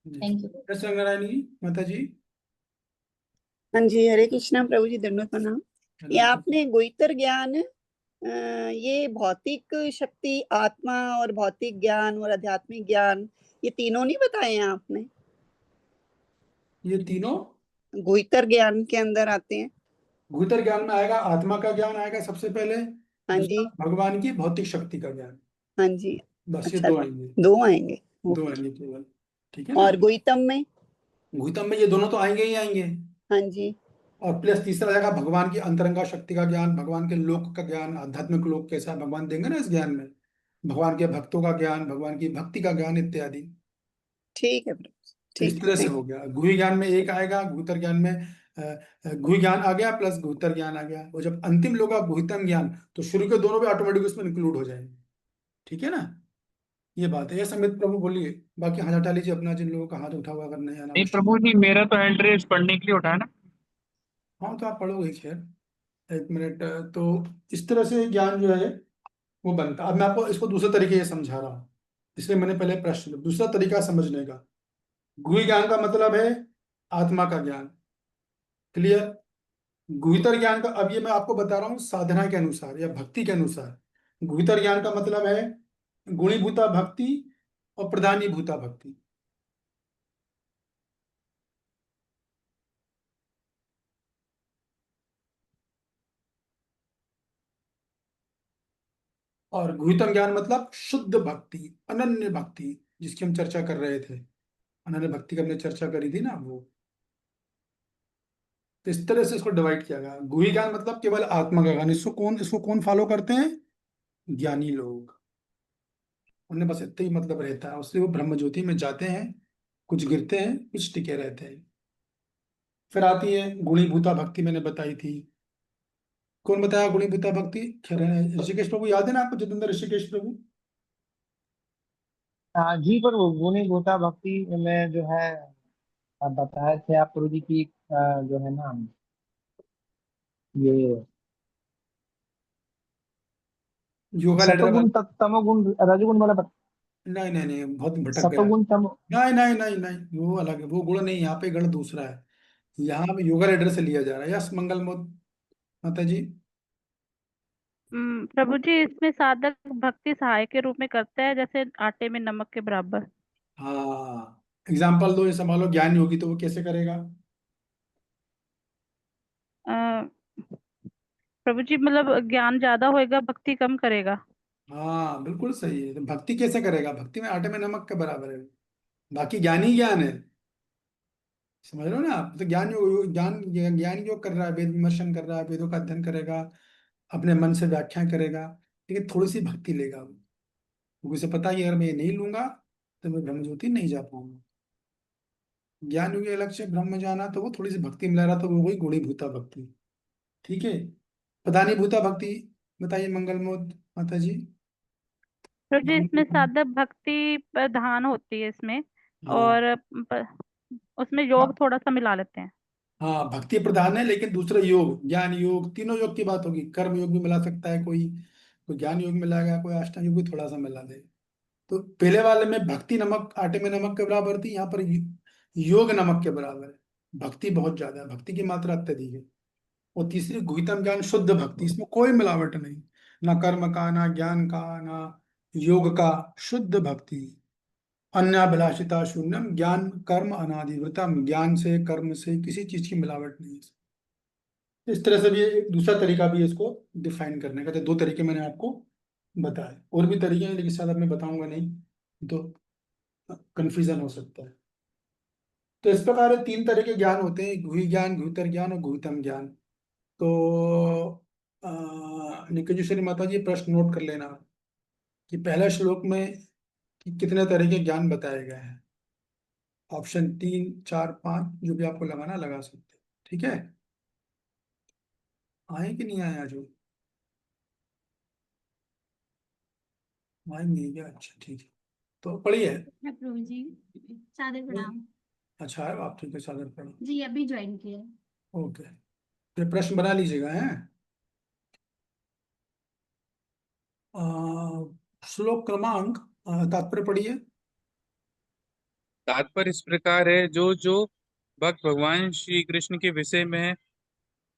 जी। Thank you. Yes Rangnarayani ji, माता जी। हाँ जी, हरे कृष्णा प्रभु जी, दंडवत प्रणाम। ये आपने गुहितर ज्ञान, ये भौतिक शक्ति, आत्मा और भौतिक ज्ञान और आध्यात्मिक ज्ञान, ये तीनों नहीं बताए हैं आपने? ये तीनों गुहितर ज्ञान के अंदर आते हैं। गुहितर ज्ञान में आएगा, आत्मा का ज्ञान आएगा सबसे पहले, हाँ दूसरा जी, भगवान की भौतिक शक्ति का ज्ञान। हाँ जी। बस ये अच्छा, दो आएंगे, दो आएंगे। दो ओके। आएंगे केवल। ठीक है ना। और गुहितम में? गुहितम में ये दोनों तो आएंगे ही आएंगे। हाँ जी। और प्लस तीसरा आएगा भगवान की अंतरंगा शक्ति का ज्ञान, भगवान के लोक का ज्ञान, आध्यात्मिक लोक कैसा है भगवान देंगे ना इस ज्ञान में, भगवान के भक्तों का ज्ञान, भगवान की भक्ति का ज्ञान इत्यादि। ठीक है प्रभु जी, तो इस ठीक है, तरह से थैंक। हो गया। गुहि ज्ञान में एक आएगा, गुहितर ज्ञान में गुहि ज्ञान आ गया प्लस गुहितर ज्ञान आ गया। और जब अंतिम लोग गुहितम ज्ञान, तो शुरू के दोनों भी ऑटोमेटिक उसमें इंक्लूड हो जाएंगे। ठीक है ना। ये बात है। ये समित प्रभु बोलिए, बाकी हाथ हटा लीजिए अपना, जिन लोगों का हाथ उठा हुआ अगर नहीं आना नहीं आवश्यक। प्रभु जी, मेरा तो हैंड रेस पढ़ने के लिए उठा है ना। हाँ तो आप पढ़ोगे खैर। एक मिनट। तो इस तरह से ज्ञान जो है वो बनता। अब मैं आपको इसको दूसरे तरीके से समझा रहा हूँ, इसलिए मैंने पहले प्रश्न, दूसरा तरीका समझने का। गुहि ज्ञान का मतलब है आत्मा का ज्ञान। क्लियर। गुहितर ज्ञान का, अब ये मैं आपको बता रहा हूँ साधना के अनुसार या भक्ति के अनुसार। गुहितर ज्ञान का मतलब है गुणीभूता भक्ति और प्रधानीभूता भक्ति। और गुहितम ज्ञान मतलब शुद्ध भक्ति, अनन्य भक्ति, जिसकी हम चर्चा कर रहे थे। अनन्य भक्ति की हमने चर्चा करी थी ना वो। तो इस तरह से इसको डिवाइड किया गया। गुहि ज्ञान मतलब केवल आत्मा का ज्ञान। इसको कौन फॉलो करते हैं? ज्ञानी लोग। उन्हें बस इतना ही मतलब रहता है, उससे वो ब्रह्म ज्योति में जाते हैं, कुछ गिरते हैं कुछ टिके रहते हैं। फिर आती है गुणीभूता भक्ति, मैंने बताई थी। कौन बताया गुणीभूता भक्ति? खैर, ऋषिकेश प्रभु याद है ना आपको, जितेंद्र ऋषिकेश प्रभु? जी पर वो गुणी गोता भक्ति में जो है आप बताए थे आप प्रभु जी की जो है ना ये योगा लेडर सतोगुण वाला। तमोगुण रजोगुण वाला नहीं नहीं नहीं, बहुत भटक गया। सतोगुण तम नहीं नहीं नहीं नहीं, वो अलग है, वो गुण नहीं, यहाँ पे गण दूसरा है। यहाँ पे योगा लेडर से लिया जा रहा है। यस मंगल माता जी। प्रभु जी, इसमें साधक भक्ति सहाय के रूप में करता है, जैसे आटे में नमक के बराबर। हाँ, एग्जाम्पल दो। जैसे मान लो ज्ञान योगी, तो वो कैसे करेगा? अ, प्रभु जी, मतलब ज्ञान ज्यादा होएगा, भक्ति कम करेगा। हाँ बिल्कुल सही है। तो भक्ति कैसे करेगा? भक्ति में आटे में नमक के बराबर है। बाकी ज्ञान ही ज्ञान है। समझ रहे हो ना आप? तो ज्ञान योग कर रहा है, वेद विमर्शन कर रहा है, वेदों का अध्ययन करेगा, अपने मन से व्याख्या करेगा, लेकिन थोड़ी सी भक्ति लेगा वो, क्योंकि उसे पता है कि अगर मैं ये नहीं लूंगा तो मैं ब्रह्म ज्योति नहीं जा पाऊंगा। ज्ञान योगी अलग से, ब्रह्म जाना तो वो थोड़ी सी भक्ति मिला रहा, तो वो वही गुणीभूता भक्ति। ठीक है। प्रधानीभूता भक्ति बताइए मंगल माता जी। प्रभु जी, इसमें साधक भक्ति प्रधान होती है इसमें, हाँ और उसमें योग थोड़ा सा मिला लेते हैं। हाँ, भक्ति प्रधान है, लेकिन दूसरे योग, ज्ञान योग, तीनों योग की बात होगी। कर्म योग भी मिला सकता है कोई, कोई ज्ञान योग मिलाएगा, कोई अष्टांग योग भी थोड़ा सा मिला दे। तो पहले वाले में भक्ति नमक, आटे में नमक के बराबर थी, यहाँ पर योग नमक के बराबर है। भक्ति बहुत ज्यादा है, भक्ति की मात्रा अत्यधिक है। और तीसरी गुहितम ज्ञान, शुद्ध भक्ति, इसमें कोई मिलावट नहीं, ना कर्म का, ना ज्ञान का, ना योग का, शुद्ध भक्ति। अन्याभिलाषिता शून्यम, ज्ञान कर्म अनादिवृतम, ज्ञान से कर्म से किसी चीज की मिलावट नहीं है। इस तरह से भी एक दूसरा तरीका भी है इसको डिफाइन करने का। तो दो तरीके मैंने आपको बताए, और भी तरीके हैं लेकिन शायद अब मैं बताऊंगा नहीं तो कंफ्यूजन हो सकता है। तो इस प्रकार तीन तरह के ज्ञान होते हैं, गुहि ज्ञान, गुहितर ज्ञान और गुहितम ज्ञान। तो निकुंजेश्वरी माता जी, प्रश्न नोट कर लेना कि पहला श्लोक में कि कितने तरह के ज्ञान बताए गए हैं। ऑप्शन 3, 4, 5, जो भी आपको लगाना लगा सकते हैं। ठीक है। आए कि नहीं आए आज? वो आएंगे क्या? अच्छा ठीक है, तो पढ़िए। प्रभु जी, सादर प्रणाम। अच्छा है आप, ठीक है, सादर पढ़ो। जी अभी ज्वाइन किया। ओके, फिर प्रश्न बना लीजिएगा हैं। श्लोक क्रमांक, तात्पर्य पढ़िए। तात्पर्य इस प्रकार है, जो जो भक्त भगवान श्री कृष्ण के विषय में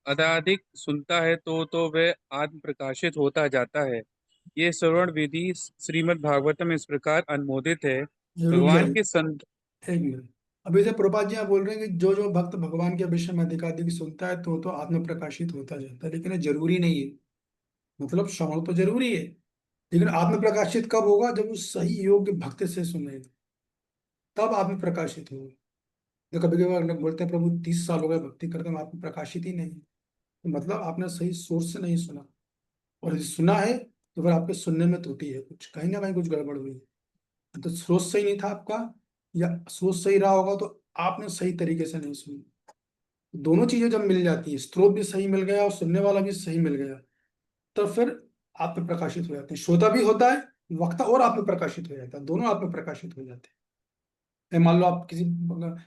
अत्यधिक सुनता है, तो वह आत्म प्रकाशित होता जाता है। ये श्रवण विधि श्रीमद् भागवतम इस प्रकार अनुमोदित है ये रुक भगवान जाइए के संत एक मिनट। अभी से प्रभुपाद जी यहाँ बोल रहे हैं कि जो जो भक्त भगवान के विषय में अधिकाधिक सुनता है तो आत्म प्रकाशित होता जाता है, लेकिन ये जरूरी नहीं है। मतलब श्रवण तो जरूरी है, लेकिन आत्म प्रकाशित कब होगा? जब वो सही योग्य भक्त से सुनेगा, तब आत्म प्रकाशित होगा। तो कभी कभी लोग बोलते हैं प्रभु 30 साल हो गए भक्ति करते हैं, आत्म प्रकाशित ही नहीं। तो मतलब आपने सही सोर्स से नहीं सुना, और यदि सुना है तो फिर आपके सुनने में त्रुटि है, कुछ कहीं ना कहीं कुछ गड़बड़ हुई है। तो सोच सही नहीं था आपका, या सोच सही रहा होगा तो आपने सही तरीके से नहीं सुनी। दोनों चीजें जब मिल जाती है, स्रोत भी सही मिल गया और सुनने वाला भी सही मिल गया, तो फिर आप में प्रकाशित हो जाते हैं। श्रोता भी होता है, वक्ता और आप में प्रकाशित हो जाता है, दोनों आप में प्रकाशित हो जाते हैं। मान लो आप किसी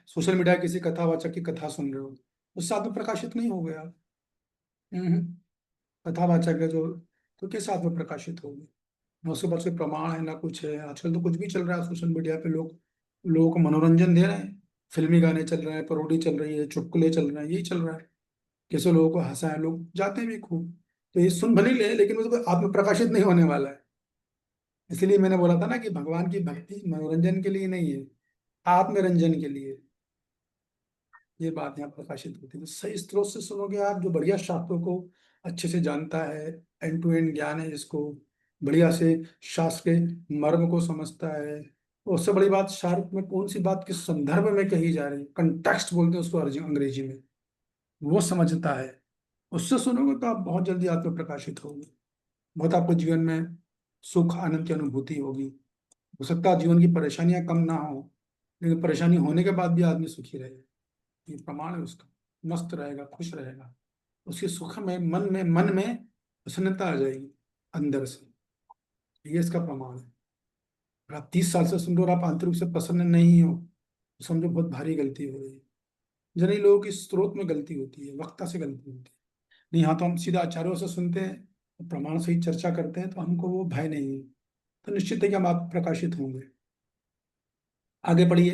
सोशल मीडिया किसी कथावाचक की कथा सुन रहे हो, उससे आप में प्रकाशित नहीं हो गया। हम्म, कथावाचक है जो, तो किस आप में प्रकाशित होगी? ना उसके पास कोई प्रमाण है ना कुछ है। आजकल तो कुछ भी चल रहा है सोशल मीडिया पे, लोग लोगों को मनोरंजन दे रहे हैं। फिल्मी गाने चल रहे हैं, पैरोडी चल रही है, चुटकुले चल रहे हैं, यही चल रहा है। कैसे लोगों को हंसाए, लोग जाते भी खूब। तो ये सुन भले ले, लेकिन उसको आत्म प्रकाशित नहीं होने वाला है। इसलिए मैंने बोला था ना कि भगवान की भक्ति मनोरंजन के लिए नहीं है, आत्मरंजन के लिए। ये बात यहाँ प्रकाशित होती है। तो सही स्रोत से सुनोगे आप, जो बढ़िया शास्त्रों को अच्छे से जानता है, एंड टू एंड ज्ञान है जिसको, बढ़िया से शास्त्र के मर्म को समझता है। और उससे बड़ी बात, शास्त्र में कौन सी बात किस संदर्भ में कही जा रही है, कंटेक्स्ट बोलते हैं उसको अंग्रेजी में, वो समझता है। उससे सुनोगे तो आप बहुत जल्दी आत्म प्रकाशित होगे, बहुत आपको जीवन में सुख आनंद की अनुभूति होगी। हो सकता है जीवन की परेशानियां कम ना हो, लेकिन परेशानी होने के बाद भी आदमी सुखी रहे। ये प्रमाण है उसका। मस्त रहेगा, खुश रहेगा, उसके सुख में मन में प्रसन्नता आ जाएगी अंदर से। ये इसका प्रमाण है। अगर आप 30 साल से सुन रहे हो और आप आंतरिक रूप से प्रसन्न नहीं हो, तो समझो बहुत भारी गलती हो रही है। जनरली लोगों की स्रोत में गलती होती है, वक्ता से गलती होती है। नहीं, हाँ तो हम सीधा आचार्यों से सुनते हैं, प्रमाण सही चर्चा करते हैं, तो हमको वो भय नहीं है। तो निश्चित है कि हम आप प्रकाशित होंगे। आगे पढ़िए।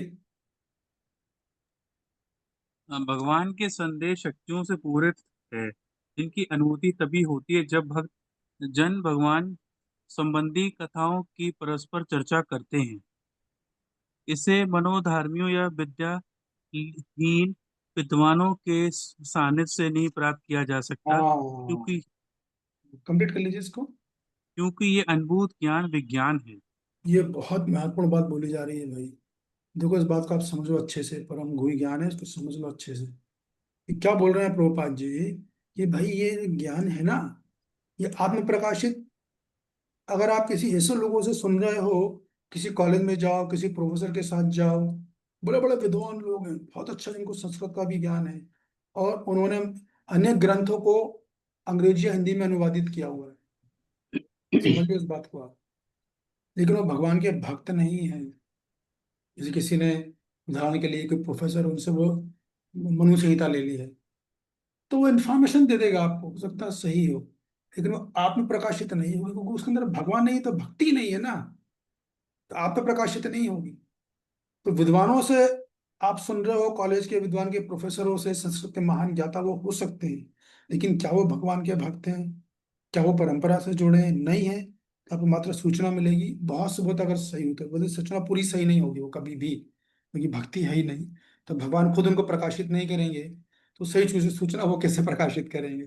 भगवान के संदेश शक्तियों से पूरित है, जिनकी अनुभूति तभी होती है जब भक्त जन भगवान संबंधी कथाओं की परस्पर चर्चा करते हैं। इसे मनोधर्मियों या विद्याहीन विद्वानों के सानिध्य से नहीं प्राप्त किया जा सकता, हाँ, कंप्लीट कर लीजिए इसको। क्योंकि ये अनुभूत ज्ञान विज्ञान है। ये बहुत महत्वपूर्ण बात बोली जा रही है भाई। देखो, इस बात को आप समझो अच्छे से, परम गुह्य ज्ञान है, इसको समझ लो अच्छे से। ये क्या बोल रहे हैं प्रभुपाद जी? कि भाई ये ज्ञान है ना, ये आत्म प्रकाशित। अगर आप किसी ऐसे लोगों से सुन रहे हो, किसी कॉलेज में जाओ, किसी प्रोफेसर के साथ जाओ, बड़े बड़े विद्वान लोग हैं, बहुत अच्छा, जिनको संस्कृत का भी ज्ञान है, और उन्होंने अनेक ग्रंथों को अंग्रेजी या हिंदी में अनुवादित किया हुआ है। समझ लो इस बात को आप। लेकिन वो भगवान के भक्त नहीं है। जैसे किसी ने, उदाहरण के लिए कोई प्रोफेसर, उनसे वो मनु संहिता ले ली है, तो वो इन्फॉर्मेशन दे देगा आपको, हो सकता है सही हो, लेकिन वो आप में प्रकाशित नहीं होगी, क्योंकि उसके अंदर भगवान नहीं है, तो भक्ति नहीं है ना, तो आप में प्रकाशित नहीं होगी। तो विद्वानों से आप सुन रहे हो, कॉलेज के विद्वान के प्रोफेसरों से, संस्कृत के महान ज्ञाता वो हो सकते हैं, लेकिन क्या वो भगवान के भक्त हैं? क्या वो परंपरा से जुड़े हैं? नहीं है। तो आपको मात्र सूचना मिलेगी, बहुत से बहुत अगर सही होते, बोले सूचना पूरी सही नहीं होगी वो कभी भी, क्योंकि भक्ति है ही नहीं। तो भगवान खुद उनको प्रकाशित नहीं करेंगे, तो सही चीज सूचना वो कैसे प्रकाशित करेंगे?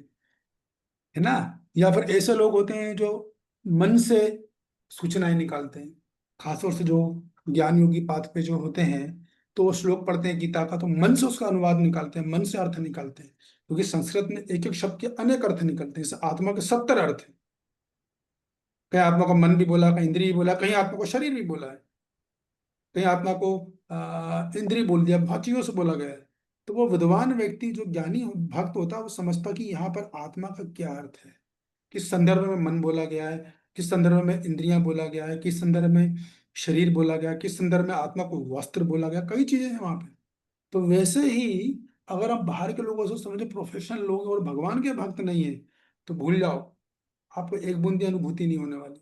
है ना? या फिर ऐसे लोग होते हैं जो मन से सूचनाएं निकालते हैं, खासतौर से जो ज्ञान योगी पाथ पे जो होते हैं, तो वो श्लोक पढ़ते हैं गीता का, तो मन से उसका अनुवाद निकालते हैं, मन से अर्थ निकालते हैं, क्योंकि संस्कृत में एक एक शब्द के अनेक अर्थ निकलते हैं। जैसे आत्मा के 70 अर्थ हैं। कहीं आत्मा को मन भी बोला, कहीं इंद्रिय भी बोला, कहीं आत्मा को शरीर भी बोला है, कहीं आत्मा को इंद्रिय बोल दिया, बहुत चीजों से बोला गया है। तो वो विद्वान व्यक्ति जो ज्ञानी भक्त होता है, वो समझता कि यहाँ पर आत्मा का क्या अर्थ है, किस संदर्भ में मन बोला गया है, किस संदर्भ में इंद्रियां बोला गया है, किस संदर्भ में शरीर बोला गया, किस संदर्भ में आत्मा को वस्त्र बोला गया, कई चीजें हैं वहां पे। तो वैसे ही अगर आप बाहर के लोगों से समझे, प्रोफेशनल लोग हैं और भगवान के भक्त नहीं है, तो भूल जाओ, आपको एक बूंदी अनुभूति नहीं होने वाली,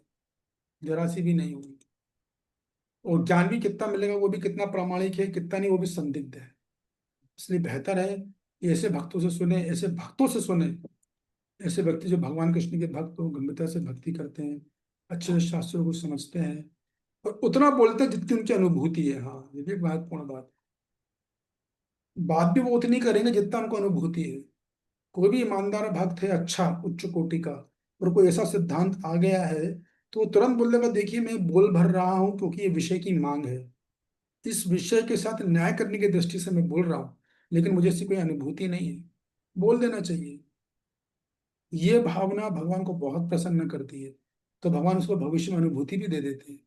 जरा सी भी नहीं होगी। और ज्ञान भी कितना मिलेगा, वो भी कितना प्रामाणिक है कितना नहीं, वो भी संदिग्ध है। इसलिए बेहतर है कि ऐसे भक्तों से सुने, ऐसे भक्तों से सुने, ऐसे व्यक्ति जो भगवान कृष्ण के भक्त हो, गंभीरता से भक्ति करते हैं, अच्छे से शास्त्रों को समझते हैं, और उतना बोलते हैं जितनी उनकी अनुभूति है। हाँ, ये भी एक महत्वपूर्ण बात भी वो उतनी करेंगे जितना उनको अनुभूति है। कोई भी ईमानदार भक्त है अच्छा उच्च कोटि का, और कोई ऐसा सिद्धांत आ गया है तो वो तुरंत बोल देगा, देखिए मैं बोल भर रहा हूँ क्योंकि ये विषय की मांग है, इस विषय के साथ न्याय करने की दृष्टि से मैं बोल रहा हूँ, लेकिन मुझे इससे कोई अनुभूति नहीं है। बोल देना चाहिए। ये भावना भगवान को बहुत प्रसन्न करती है, तो भगवान उसको भविष्य में अनुभूति भी दे देते हैं।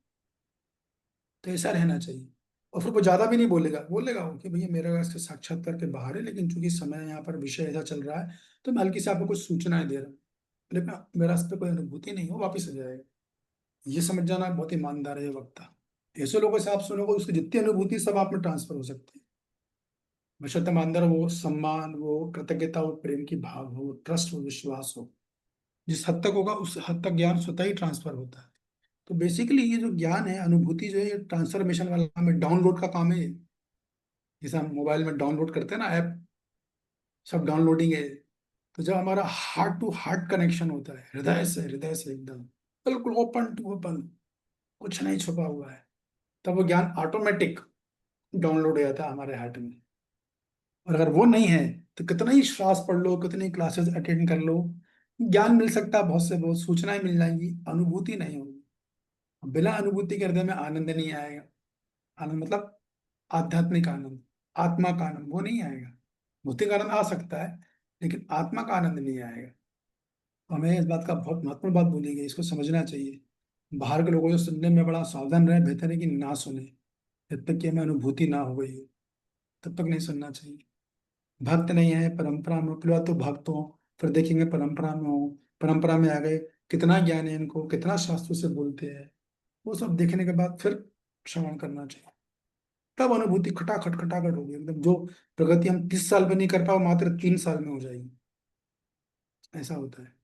तो ऐसा रहना चाहिए। और फिर वो ज्यादा भी नहीं बोलेगा, बोलेगा वो कि भैया मेरा इससे साक्षात्कार के बाहर है, लेकिन चूंकि समय यहाँ पर विषय ऐसा चल रहा है तो मैं हल्की से आपको कुछ सूचनाएं दे रहा हूँ, लेकिन मेरा इस पर कोई अनुभूति नहीं हो, वापिस आ जाएगा। ये समझ जाना बहुत ईमानदार है ये वक्ता। ऐसे लोगों से आप सुनोगे उसकी जितनी अनुभूति सब आप में ट्रांसफर हो सकती है। बशर्ते ईमानदार वो सम्मान, वो कृतज्ञता, वो प्रेम की भाव हो, ट्रस्ट हो, विश्वास हो। जिस हद तक होगा उस हद तक ज्ञान स्वतः ही ट्रांसफर होता है। तो बेसिकली ये जो ज्ञान है, अनुभूति जो है, ये ट्रांसफॉर्मेशन वाला काम है, डाउनलोड का काम है ये। जैसे हम मोबाइल में डाउनलोड करते हैं ना ऐप, सब डाउनलोडिंग है। तो जब हमारा हार्ट टू हार्ट कनेक्शन होता है, हृदय से एकदम बिल्कुल ओपन टू ओपन, कुछ नहीं छुपा हुआ है, तब वो ज्ञान ऑटोमेटिक डाउनलोड हो जाता है हमारे हार्ट में। और अगर वो नहीं है तो कितना ही श्वास पढ़ लो, कितनी क्लासेस अटेंड कर लो, ज्ञान मिल सकता है, बहुत से बहुत सूचनाएं मिल जाएंगी, अनुभूति नहीं होगी। बिना अनुभूति के हृदय में आनंद नहीं आएगा। आनंद मतलब आध्यात्मिक आनंद, आत्मा का आनंद, वो नहीं आएगा। भौतिक आनंद आ सकता है लेकिन आत्मा का आनंद नहीं आएगा। तो हमें इस बात का बहुत महत्वपूर्ण बात बोली गई, इसको समझना चाहिए। बाहर के लोगों से सुनने में बड़ा सावधान रहे, बेहतर है कि ना सुने। जब तक कि हमें अनुभूति ना हो गई हो तब तक नहीं सुनना चाहिए। भक्त नहीं है, परंपरा में उपलब्ध तो भक्त हो, फिर देखेंगे परंपरा में हो, परंपरा में आ गए, कितना ज्ञान है इनको, कितना शास्त्रों से बोलते हैं, वो सब देखने के बाद फिर श्रवण करना चाहिए। तब अनुभूति खटाखट खटाखट होगी एकदम। जो प्रगति हम 30 साल में नहीं कर पाए मात्र 3 साल में हो जाएगी। ऐसा होता है।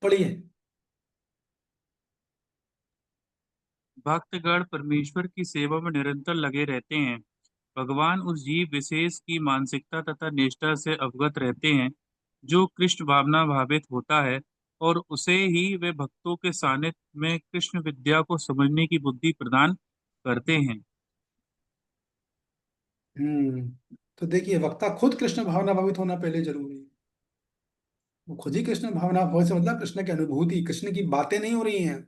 पढ़िए। भक्तगण परमेश्वर की सेवा में निरंतर लगे रहते हैं। भगवान उस जीव विशेष की मानसिकता तथा निष्ठा से अवगत रहते हैं जो कृष्ण भावना भावित होता है, और उसे ही वे भक्तों के सानिध्य में कृष्ण विद्या को समझने की बुद्धि प्रदान करते हैं। तो देखिए, वक्ता खुद कृष्ण भावना भावित होना पहले जरूरी है। वो खुद ही कृष्ण भावना भावित से मतलब कृष्ण की अनुभूति, कृष्ण की बातें नहीं हो रही हैं।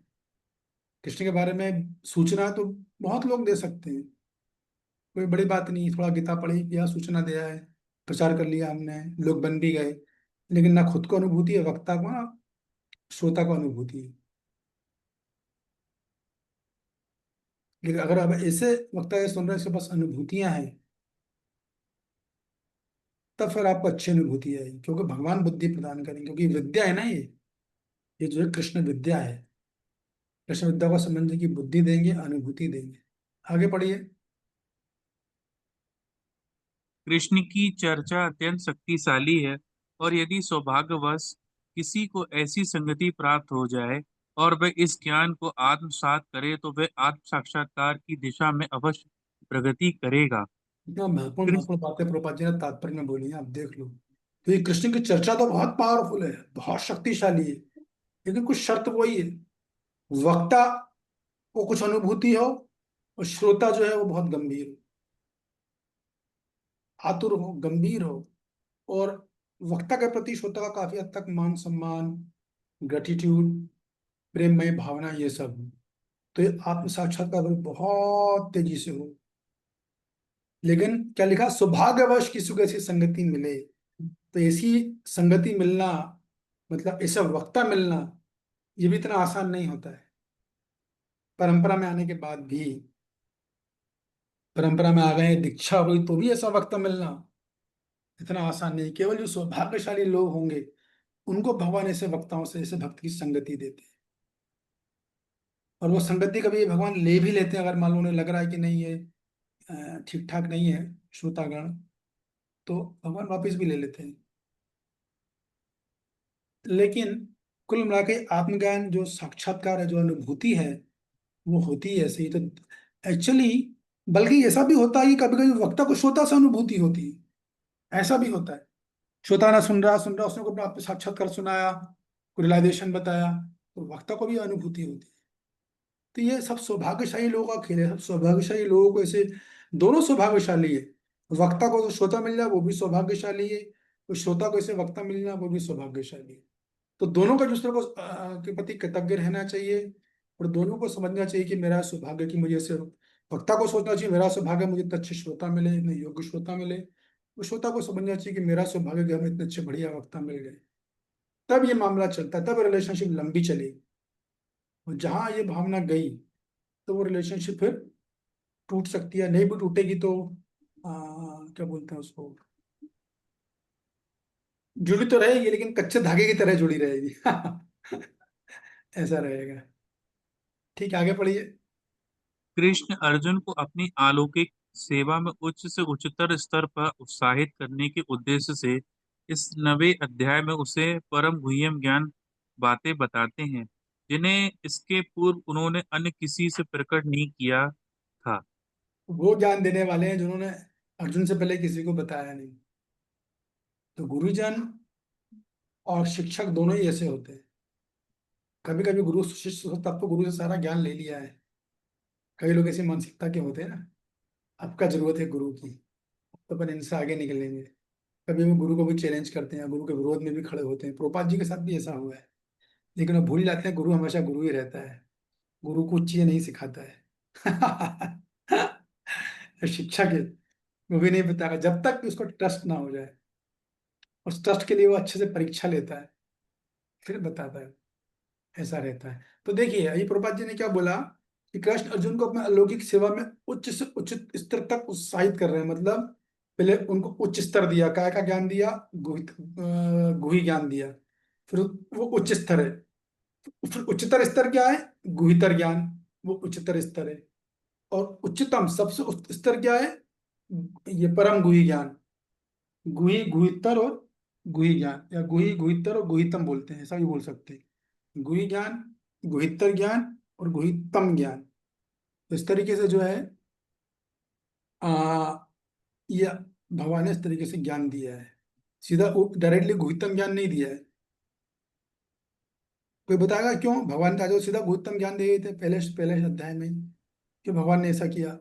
कृष्ण के बारे में सूचना तो बहुत लोग दे सकते हैं, कोई बड़ी बात नहीं, थोड़ा गीता पढ़ी या सूचना दिया है, प्रचार कर लिया हमने, लोग बन भी गए, लेकिन ना खुद को अनुभूति है वक्ता को, ना श्रोता को अनुभूति है। लेकिन अगर अब ऐसे वक्ता ये सुन रहे हैं, इसके पास अनुभूतियां हैं, तब फिर आपको अच्छी अनुभूति आएगी, क्योंकि भगवान बुद्धि प्रदान करेंगे, क्योंकि विद्या है ना ये जो है कृष्ण विद्या है। कृष्ण विद्या को समझने की बुद्धि देंगे, अनुभूति देंगे। आगे पढ़िए। कृष्ण की चर्चा अत्यंत शक्तिशाली है, और यदि सौभाग्यवश किसी को ऐसी संगति प्राप्त हो जाए और वह इस ज्ञान को आत्मसात करे तो वह आत्म साक्षात्कार की दिशा में अवश्य प्रगति करेगा। इतना महत्वपूर्ण कृष्ण महत्वपूर्ण बातें प्रभुपाद जी ने तात्पर्य में बोली हैं, आप देख लो। तो ये कृष्ण की चर्चा तो बहुत पावरफुल है, बहुत शक्तिशाली है, लेकिन कुछ शर्त वही है, वक्ता को कुछ अनुभूति हो और श्रोता जो है वो बहुत गंभीर हो, आतुर हो, गंभीर हो, और वक्ता के प्रति श्रोता का काफी हद तक मान सम्मान, ग्रेटिट्यूड, प्रेममय भावना, ये सब हो। तो ये आत्म साक्षात्कार बहुत तेजी से हो। लेकिन क्या लिखा, सौभाग्यवश किसी को ऐसी संगति मिले, तो ऐसी संगति मिलना, मतलब ऐसा वक्ता मिलना, ये भी इतना आसान नहीं होता है। परंपरा में आने के बाद भी, परंपरा में आ गए, दीक्षा हुई, तो भी ऐसा वक्ता मिलना इतना आसान नहीं। केवल जो सौभाग्यशाली लोग होंगे उनको भगवान ऐसे वक्ताओं से, ऐसे भक्त की संगति देते हैं। और वो संगति कभी भगवान ले भी लेते हैं, अगर मान लो उन्हें लग रहा है कि नहीं ये ठीक ठाक नहीं है श्रोतागण, तो भगवान वापस भी ले लेते हैं। लेकिन कुल मिला के आत्मज्ञान जो साक्षात्कार है, जो अनुभूति है, वो होती है ऐसे ही। तो एक्चुअली बल्कि ऐसा भी होता है कि कभी कभी वक्ता को श्रोता से अनुभूति होती है, ऐसा भी होता है। श्रोता ना सुन रहा, उसने को अपने साक्षात्कार सुनाया, कोई रियलाइजेशन बताया, तो वक्ता को भी अनुभूति होती है। तो ये सब सौभाग्यशाली लोगों का खेल है, सब सौभाग्यशाली लोगों को ऐसे, दोनों सौभाग्यशाली है। वक्ता को तो श्रोता मिल जाए वो भी सौभाग्यशाली है, तो श्रोता को ऐसे वक्ता मिल जाए वो भी सौभाग्यशाली है। तो दोनों का दूसरे को के प्रति कृतज्ञ रहना चाहिए, और दोनों को समझना चाहिए कि मेरा सौभाग्य कि मुझे ऐसे, वक्ता को सोचना चाहिए मेरा सौभाग्य मुझे इतने अच्छे श्रोता मिले, इतने योग्य श्रोता मिले, और श्रोता को समझना चाहिए कि मेरा सौभाग्य कि हमें इतने अच्छे बढ़िया वक्ता मिल गए। तब ये मामला चलता है, तब रिलेशनशिप लंबी चलेगी। और जहां ये भावना गई तो वो रिलेशनशिप फिर टूट सकती है, नहीं भी टूटेगी तो क्या बोलते हैं उसको, जुड़ी तो रहेगी लेकिन कच्चे धागे की तरह जुड़ी रहेगी। ऐसा रहेगा। ठीक, आगे पढ़िए। कृष्ण अर्जुन को अपनी अलौकिक सेवा में उच्च से उच्चतर स्तर पर उत्साहित करने के उद्देश्य से इस 9वें अध्याय में उसे परम गुह्यम ज्ञान बातें बताते हैं, जिन्हें इसके पूर्व उन्होंने अन्य किसी से प्रकट नहीं किया था। वो ज्ञान देने वाले हैं जिन्होंने अर्जुन से पहले किसी को बताया नहीं। तो गुरुजन और शिक्षक दोनों ही ऐसे होते हैं। कभी कभी गुरु शिष्य तब तो गुरु से सारा ज्ञान ले लिया है। कई लोग ऐसी मानसिकता के होते हैं ना, अब क्या जरूरत है गुरु की, तो अपन इनसे आगे निकलेंगे। कभी वो गुरु को भी चैलेंज करते हैं, गुरु के विरोध में भी खड़े होते हैं। प्रभुपाद जी के साथ भी ऐसा हुआ है। लेकिन वो भूल जाते हैं गुरु हमेशा गुरु ही रहता है, गुरु कुछ चीजें नहीं सिखाता है। शिक्षा के वो भी नहीं बताएगा जब तक कि उसको ट्रस्ट ना हो जाए। उस ट्रस्ट के लिए वो अच्छे से परीक्षा लेता है, फिर बताता है। ऐसा रहता है। तो देखिए ये प्रभुपाद जी ने क्या बोला कि कृष्ण अर्जुन को अपने अलौकिक सेवा में उच्च से उच्च स्तर तक उत्साहित कर रहे हैं। मतलब पहले उनको उच्च स्तर दिया, काय का ज्ञान दिया, गुही ज्ञान दिया, फिर वो उच्च स्तर है। फिर उच्चतर स्तर क्या है, गुहितर ज्ञान, वो उच्चतर स्तर है। और उच्चतम सबसे उच्च स्तर क्या है, ये परम गुही ज्ञान। गुही गुहितर और गुही ज्ञान, या गुही गुहितर और गुहितम बोलते हैं, ऐसा भी बोल सकते हैं। गुही ज्ञान, गुहितर ज्ञान और गुहितम ज्ञान। तो इस तरीके से जो है आ, ये भगवान ने इस तरीके से ज्ञान दिया है। सीधा डायरेक्टली गुहितम ज्ञान नहीं दिया है। कोई बताएगा क्यों भगवान राजा को सीधा गुहितम ज्ञान दे देते पहले पहले अध्याय में, कि भगवान ने ऐसा किया?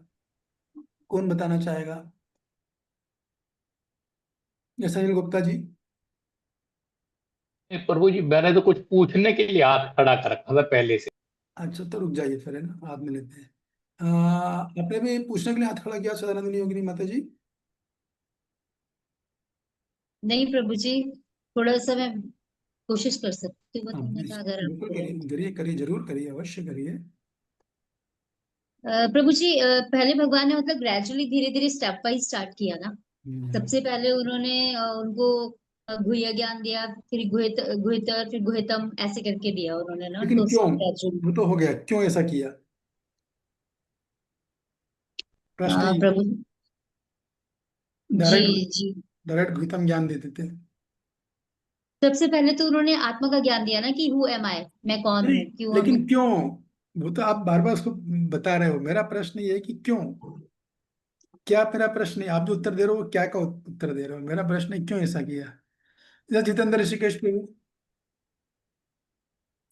कौन बताना चाहेगा? या सनील गुप्ता जी? प्रभु जी मैंने तो कुछ पूछने के लिए हाथ खड़ा कर रखा था पहले से। अच्छा तो रुक जाइए फिर, है ना, हाथ में लेते हैं। आपने भी पूछने के लिए हाथ खड़ा किया सदानंद योगिनी माता जी? नहीं प्रभु जी, थोड़ा सा मैं कोशिश कर सकती हूँ हाँ, बताने का अगर आप बिल्कुल बोले। करिए, करिए करिए, जरूर करिए, अवश्य करिए। प्रभु जी, पहले भगवान ने मतलब ग्रेजुअली धीरे धीरे स्टेप बाय स्टार्ट किया ना। हम्म। सबसे पहले उन्होंने उनको गुह्य ज्ञान दिया, फिर गुहितर, फिर गुहितम, ऐसे करके दिया उन्होंने ना, लेकिन तो क्यों, ग्रेजुअली। वो तो हो गया, क्यों ऐसा किया? प्रश्न ही, प्रभु जी डायरेक्ट जी, डायरेक्ट गीतम ज्ञान दे देते हैं। सबसे पहले तो उन्होंने आत्मा का ज्ञान दिया ना, कि हु एम आई, मैं कौन नहीं, हूँ, क्यों हम। लेकिन क्यों? वो तो आप बार बार उसको बता रहे हो। मेरा प्रश्न ये है कि क्यों, क्या मेरा प्रश्न है? आप जो उत्तर दे रहे हो वो क्या का उत्तर दे रहे हो? मेरा प्रश्न है क्यों ऐसा किया? जैसे जितेंद्र ऋषिकेश प्रभु।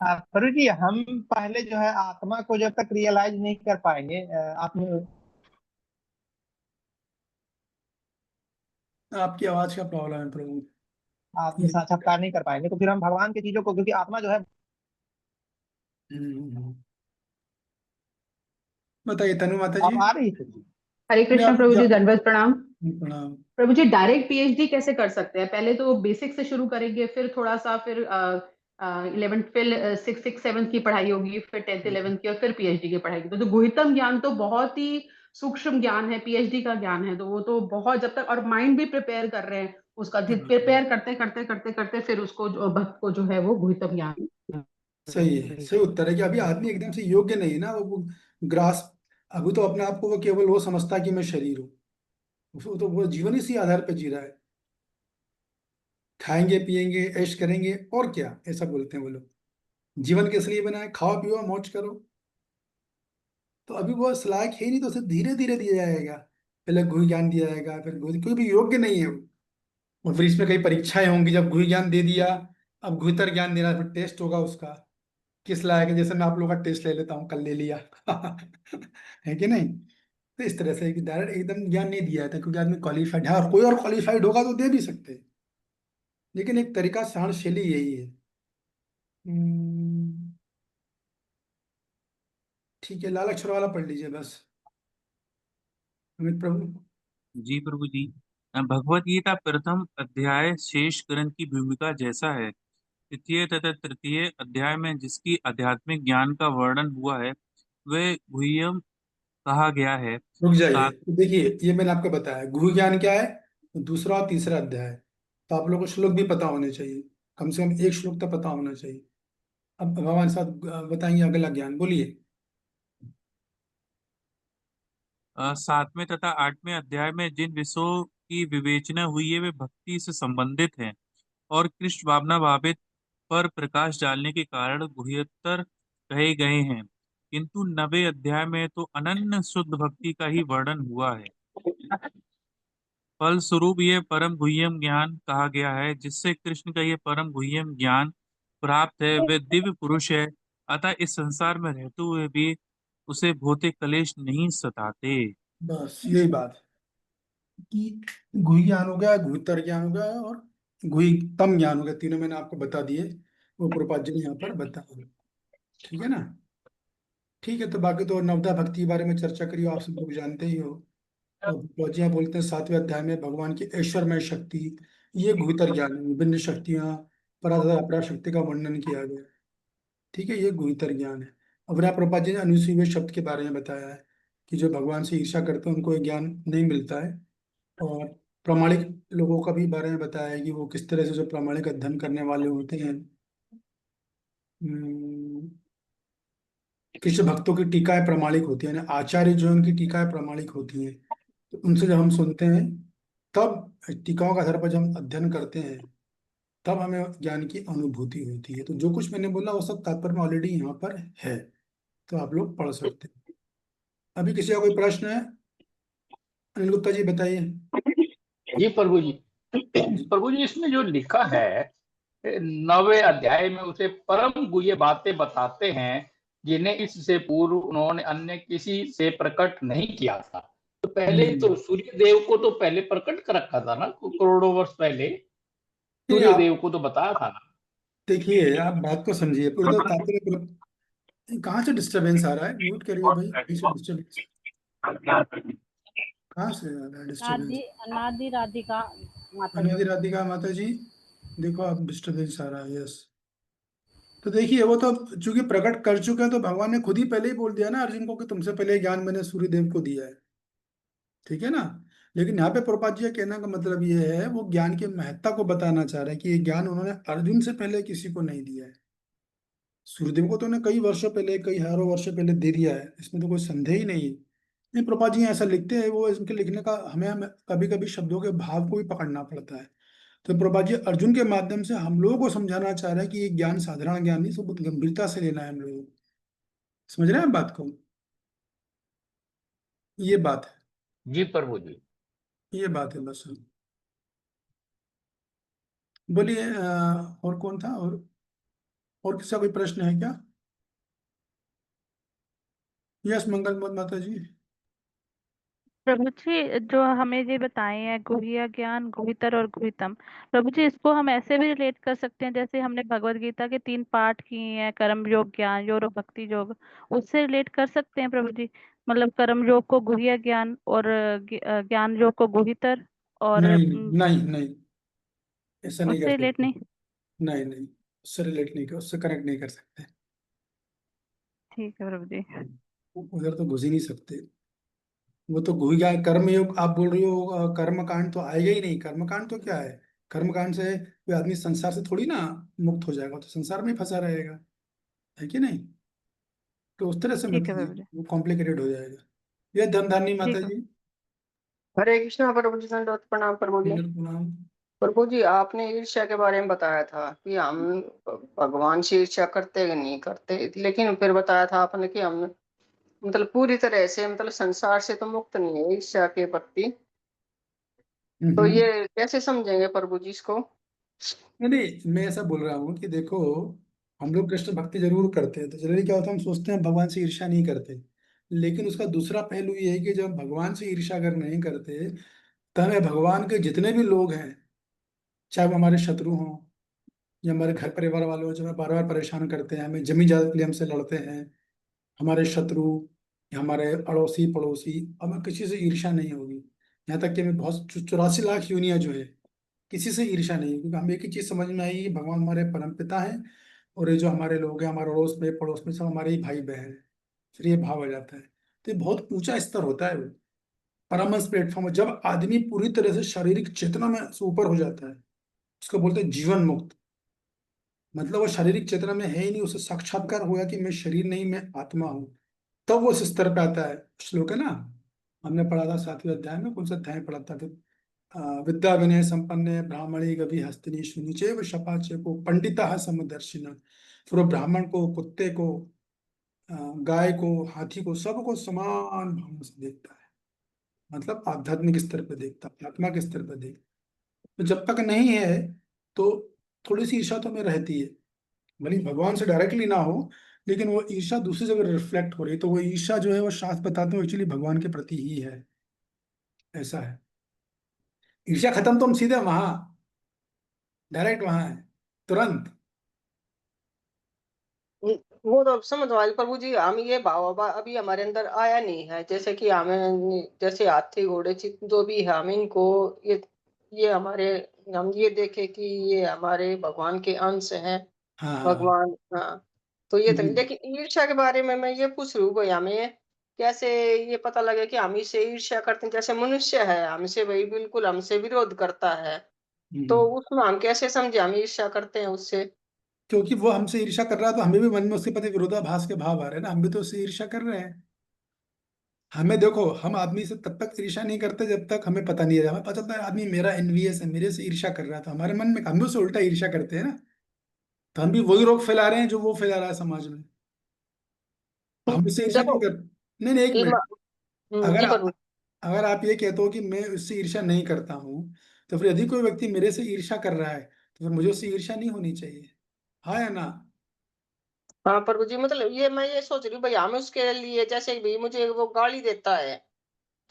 प्रभु जी हम पहले जो है आत्मा को जब तक रियलाइज नहीं कर पाएंगे, आत्म आपकी आवाज का प्रॉब्लम है प्रभु। आत्म साक्षात्कार नहीं कर पाएंगे, तो फिर हम भगवान की चीजों को, क्योंकि आत्मा जो है। हम्म। बताइए तनु माता जी। आप आ रही है जी? हरे नहीं, कृष्ण आप प्रभु जी, दंडवत प्रणाम। प्रणाम। प्रभु जी डायरेक्ट पीएचडी कैसे कर सकते हैं? पहले तो बेसिक से शुरू करेंगे, फिर थोड़ा सा, फिर 11th, फिर 6th 7th की पढ़ाई होगी, फिर 10th 11th की, और फिर पीएचडी की पढ़ाई की। तो गुहितम ज्ञान तो बहुत ही सूक्ष्म ज्ञान है, पीएचडी का ज्ञान है, तो वो तो बहुत, जब तक और माइंड भी प्रिपेयर कर रहे हैं उसका, प्रिपेयर करते करते करते करते फिर उसको भक्त को जो है वो गुहितम ज्ञान। सही है, सही उत्तर है कि अभी आदमी एकदम से योग्य नहीं है ना, वो ग्रास, अभी तो अपने आप को वो केवल वो समझता है कि मैं शरीर हूँ। तो वो जीवन इसी आधार पर जी रहा है, खाएंगे पिएंगे ऐश करेंगे और क्या, ऐसा बोलते हैं वो लोग। जीवन किस लिए बना है? खाओ पियो मौज करो। तो अभी वो इस लायक है ही नहीं, तो उसे धीरे धीरे दिया जाएगा। पहले गुह ज्ञान दिया जाएगा, फिर गुह, कोई भी योग्य नहीं है वो। और फिर इसमें कई परीक्षाएं होंगी, जब गुह ज्ञान दे दिया, अब गुहतर ज्ञान देना, फिर टेस्ट होगा उसका। किस लायक है, जैसे मैं आप लोगों का टेस्ट ले लेता हूँ, कल ले लिया है कि नहीं। तो इस तरह से डायरेक्ट एकदम ज्ञान नहीं दिया था, क्योंकि आदमी क्वालिफाइड है, और कोई और क्वालिफाइड होगा तो दे भी सकते हैं, लेकिन एक तरीका सार शैली यही है। हम्म, ठीक है, लाल अक्षर वाला पढ़ लीजिए बस, अमित प्रभु। जी प्रभु जी। भगवत गीता प्रथम अध्याय शेष ग्रंथ की भूमिका जैसा है। द्वितीय तथा तृतीय अध्याय में जिसकी आध्यात्मिक ज्ञान का वर्णन हुआ है वह गुह्यम कहा गया है। रुक जाइए, सात तो देखिए ये मैंने आपको बताया गुरु ज्ञान क्या है, तो दूसरा और तीसरा अध्याय। तो आप लोगों को श्लोक भी पता होने चाहिए, कम से कम एक श्लोक तो पता होना चाहिए। अब भगवान साहब बताएंगे अगला ज्ञान, बोलिए। सातवें तथा आठवें अध्याय में जिन विषयों की विवेचना हुई है वे भक्ति से संबंधित हैं और कृष्ण भावना भावित पर प्रकाश डालने के कारण गुह्यतर कहे गए हैं, किंतु नवे अध्याय में तो अनन्य शुद्ध भक्ति का ही वर्णन हुआ है। फलस्वरूप यह परम गुह्यम ज्ञान कहा गया है। जिससे कृष्ण का यह परम गुह्यम ज्ञान प्राप्त है वे दिव्य पुरुष है, अतः इस संसार में रहते हुए भी उसे भौतिक क्लेश नहीं सताते। बस यही बात है कि गुही ज्ञान हो गया, गुहितर ज्ञान हो गया, और गुहितम ज्ञान हो गया, तीनों मैंने आपको बता दिए, वो प्रपात जी ने यहाँ पर बताया। ठीक है ना। ठीक है, तो बाकी तो नवदा भक्ति के बारे में चर्चा करिए, आप सब लोग जानते ही हो। और फौजियाँ बोलते हैं 7वें अध्याय में भगवान की ऐश्वर्यमय शक्ति, ये गुहितर ज्ञान है, विभिन्न शक्तियाँ, पराधर अपरा शक्ति का वर्णन किया गया है। ठीक है, ये गुहितर ज्ञान है। अब यहाँ प्रभुपाद जी ने अनुसूय शब्द के बारे में बताया है कि जो भगवान से ईर्ष्या करते हैं उनको ये ज्ञान नहीं मिलता है। और प्रामाणिक लोगों का भी बारे में बताया है कि वो किस तरह से जो प्रामाणिक अध्ययन करने वाले होते हैं, कृष्ण भक्तों की टीकाएं प्रामाणिक होती है, यानी आचार्य जो है उनकी टीकाएं प्रामाणिक होती हैं। तो उनसे जब हम सुनते हैं, तब टीकाओं के आधार पर जब हम अध्ययन करते हैं, तब हमें ज्ञान की अनुभूति होती है। तो जो कुछ मैंने बोला वो सब तात्पर्य में ऑलरेडी यहाँ पर है, तो आप लोग पढ़ सकते हैं। अभी किसी का कोई प्रश्न है? अनिल गुप्ता जी बताइए। जी प्रभु जी। प्रभु जी, इसमें जो लिखा है 9वें अध्याय में उसे परम गुह्य बातें बताते हैं जिन्हें इससे पूर्व उन्होंने अन्य किसी से प्रकट नहीं किया था। तो पहले तो सूर्य देव को तो पहले प्रकट कर रखा था ना, करोड़ों वर्ष पहले नहीं, सूर्य आप देव को तो बताया था ना। देखिए, आप बात को समझिए पूरा, तो तात्पर्य कहाँ से डिस्टरबेंस आ रहा है? म्यूट करिए भाई, कहीं से डिस्टरबेंस कहाँ से आ रहा है डिस्टरबेंस? अनादि राधिका माता जी। अनादि राधिका माता जी, देखो आप डिस्टरबेंस आ रहा है, यस। तो देखिए वो तो चूंकि प्रकट कर चुके हैं, तो भगवान ने खुद ही पहले ही बोल दिया ना अर्जुन को कि तुमसे पहले ज्ञान मैंने सूर्यदेव को दिया है। ठीक है ना। लेकिन यहाँ पे प्रभुपाद जी का कहने का मतलब ये है, वो ज्ञान की महत्ता को बताना चाह रहे हैं कि ये ज्ञान उन्होंने अर्जुन से पहले किसी को नहीं दिया है। सूर्यदेव को तो उन्हें कई वर्षों पहले, कई हजारों वर्षों पहले दे दिया है, इसमें तो कोई संदेह ही नहीं है। नहीं, प्रभुपाद जी ऐसा लिखते हैं, वो इनके लिखने का हमें कभी कभी शब्दों के भाव को भी पकड़ना पड़ता है। तो प्रभुपाद जी अर्जुन के माध्यम से हम लोगों को समझाना चाह रहे हैं कि ये ज्ञान साधारण ज्ञान नहीं, सब बहुत गंभीरता से लेना है हम लोगों को। समझ रहे हैं आप बात को? ये बात है, जी प्रभु जी। ये बात है बस। बोलिए, और कौन था? और किसी का कोई प्रश्न है क्या? यस, मंगल माता जी। प्रभु जी, जो हमें ये बताए हैं गुह्य ज्ञान, गुहितर और गुहितम, प्रभु जी इसको हम ऐसे भी रिलेट कर सकते हैं जैसे हमने भगवत गीता के 3 पाठ किए हैं, कर्म योग, ज्ञान योग और भक्ति योग, उससे रिलेट कर सकते हैं प्रभु जी। मतलब कर्म योग को गुह्य ज्ञान और ज्ञान योग को गुहितर, और नहीं नहीं नहीं, ऐसा नहीं कर उससे रिलेट सकते। नहीं। नहीं नहीं, उससे रिलेट नहीं कर, उससे कनेक्ट नहीं कर सकते। ठीक है प्रभु जी। उधर तो घुस ही नहीं सकते। वो तो घुस गया कर्म योग, आप बोल रही हो कर्म कांड तो आएगा ही नहीं। कर्म कांड तो क्या है? कर्म कांड से कोई आदमी संसार से थोड़ी ना मुक्त हो जाएगा, तो संसार में ही फंसा रहेगा, है कि नहीं। तो उस तरह से मत ठीक है लीजिए, प्रभु जी। वो कॉम्प्लिकेटेड हो जाएगा। ये धनधानी माता ठीक है। जी। हरे कृष्णा प्रभु जी, दंडवत प्रणाम प्रभु जी। प्रणाम। प्रभु जी, आपने ईर्ष्या के बारे में बताया था कि हम भगवान से ईर्ष्या करते कि नहीं करते, लेकिन फिर बताया था आपने कि हम मतलब पूरी तरह से मतलब संसार से तो मुक्त नहीं है ईर्ष्या के प्रति। तो हम्म। ये कैसे समझेंगे प्रभु जी इसको? नहीं नहीं, मैं ऐसा बोल रहा हूँ कि देखो, हम लोग कृष्ण भक्ति जरूर करते हैं, तो जनरली क्या होता है, हम सोचते हैं भगवान से ईर्ष्या नहीं करते। लेकिन उसका दूसरा पहलू ये है कि जब भगवान से ईर्ष्या अगर नहीं करते, तो हमें भगवान के जितने भी लोग हैं, चाहे वो हमारे शत्रु हों या हमारे घर परिवार वाले हों, जो हमें बार बार परेशान करते हैं, हमें जमीन जायदाद के लिए हमसे लड़ते हैं, हमारे शत्रु या हमारे अड़ोसी पड़ोसी, हमें किसी से ईर्ष्या नहीं होगी। यहाँ तक कि हमें बहुत 84 लाख योनियां जो है, किसी से ईर्ष्या नहीं है, क्योंकि हमें एक ही चीज समझ में आई कि भगवान हमारे परम पिता हैं, और ये जो हमारे लोग हैं, हमारे अड़ोस में पड़ोस में, सब हमारे ही भाई बहन हैं। फिर ये भाव आ जाता है। तो ये बहुत ऊंचा स्तर होता है वो, परमहंस प्लेटफॉर्म। जब आदमी पूरी तरह से शारीरिक चेतना में से ऊपर हो जाता है, उसको बोलते हैं जीवन मुक्त। मतलब वो शारीरिक चेतना में है ही नहीं, उसे साक्षात्कार हुआ कि मैं शरीर नहीं, मैं आत्मा हूँ। तब वो इस स्तर पे आता है। श्लोक है ना, हमने पढ़ा था 7वें अध्याय में, कौन सा अध्याय पढ़ा था फिर? विद्या विनय संपन्न ब्राह्मणी गभी हस्तिनी शुनि चैव शपाचे को पंडिता समदर्शिना। फिर वो ब्राह्मण को, कुत्ते को, गाय को, हाथी को, सबको समान भाव से देखता है। मतलब आध्यात्मिक स्तर पे देखता है, आत्मा के स्तर पे देखता है। तो जब तक नहीं है, तो थोड़ी सी ईर्ष्या तो हमें रहती है, भले ही भगवान से डायरेक्टली ना हो, लेकिन वो ईर्ष्या दूसरी जगह रिफ्लेक्ट हो रही है। तो वो ईर्ष्या जो है, वो शास्त्र बताते हैं एक्चुअली भगवान के प्रति ही है। ऐसा है। ईर्ष्या खत्म तो हम सीधे वहां, डायरेक्ट वहां है, तुरंत। वो तो अब समझ आए प्रभु जी, हम ये भाव अभी हमारे अंदर आया नहीं है। जैसे कि हमें, जैसे हाथी घोड़े चित्त जो भी है, हम इनको ये हमारे, हम ये देखे कि ये हमारे भगवान के अंश हैं। हाँ हाँ। भगवान, हाँ। तो ये तो, हम्म। लेकिन ईर्ष्या के बारे में मैं ये पूछ रही हूँ भाई, हमें कैसे ये पता लगे कि हम इससे ईर्ष्या करते हैं? जैसे मनुष्य है, हमसे भाई बिल्कुल हमसे विरोध करता है, तो हम्म। उसमें हम कैसे समझे हम ईर्ष्या करते हैं उससे? क्योंकि वो हमसे ईर्ष्या कर रहा है, तो हमें भी मन में उसके प्रति विरोधाभास के भाव आ रहे हैं ना, हम भी तो उससे ईर्ष्या कर रहे हैं। हमें देखो, हम आदमी से तब तक ईर्ष्या नहीं करते जब तक हमें पता नहीं है। हमें पता चलता है आदमी मेरा एनवीएस है, मेरे से ईर्ष्या कर रहा था, हमारे मन में हम भी उससे उल्टा ईर्ष्या करते हैं ना। तो हम भी वही रोग फैला रहे हैं जो वो फैला रहा है समाज में। हम उससे ईर्ष्या क्यों देखो कर? नहीं नहीं, एक मिनट। अगर जी प्रभु। अगर आप ये कहते हो कि मैं उससे ईर्ष्या नहीं करता हूँ, तो फिर यदि कोई व्यक्ति मेरे से ईर्ष्या कर रहा है, तो फिर मुझे उससे ईर्ष्या नहीं होनी चाहिए। हाँ या ना? हाँ प्रभु जी, मतलब ये मैं ये सोच रही हूँ भाई, हम उसके लिए, जैसे भाई मुझे वो गाली देता है,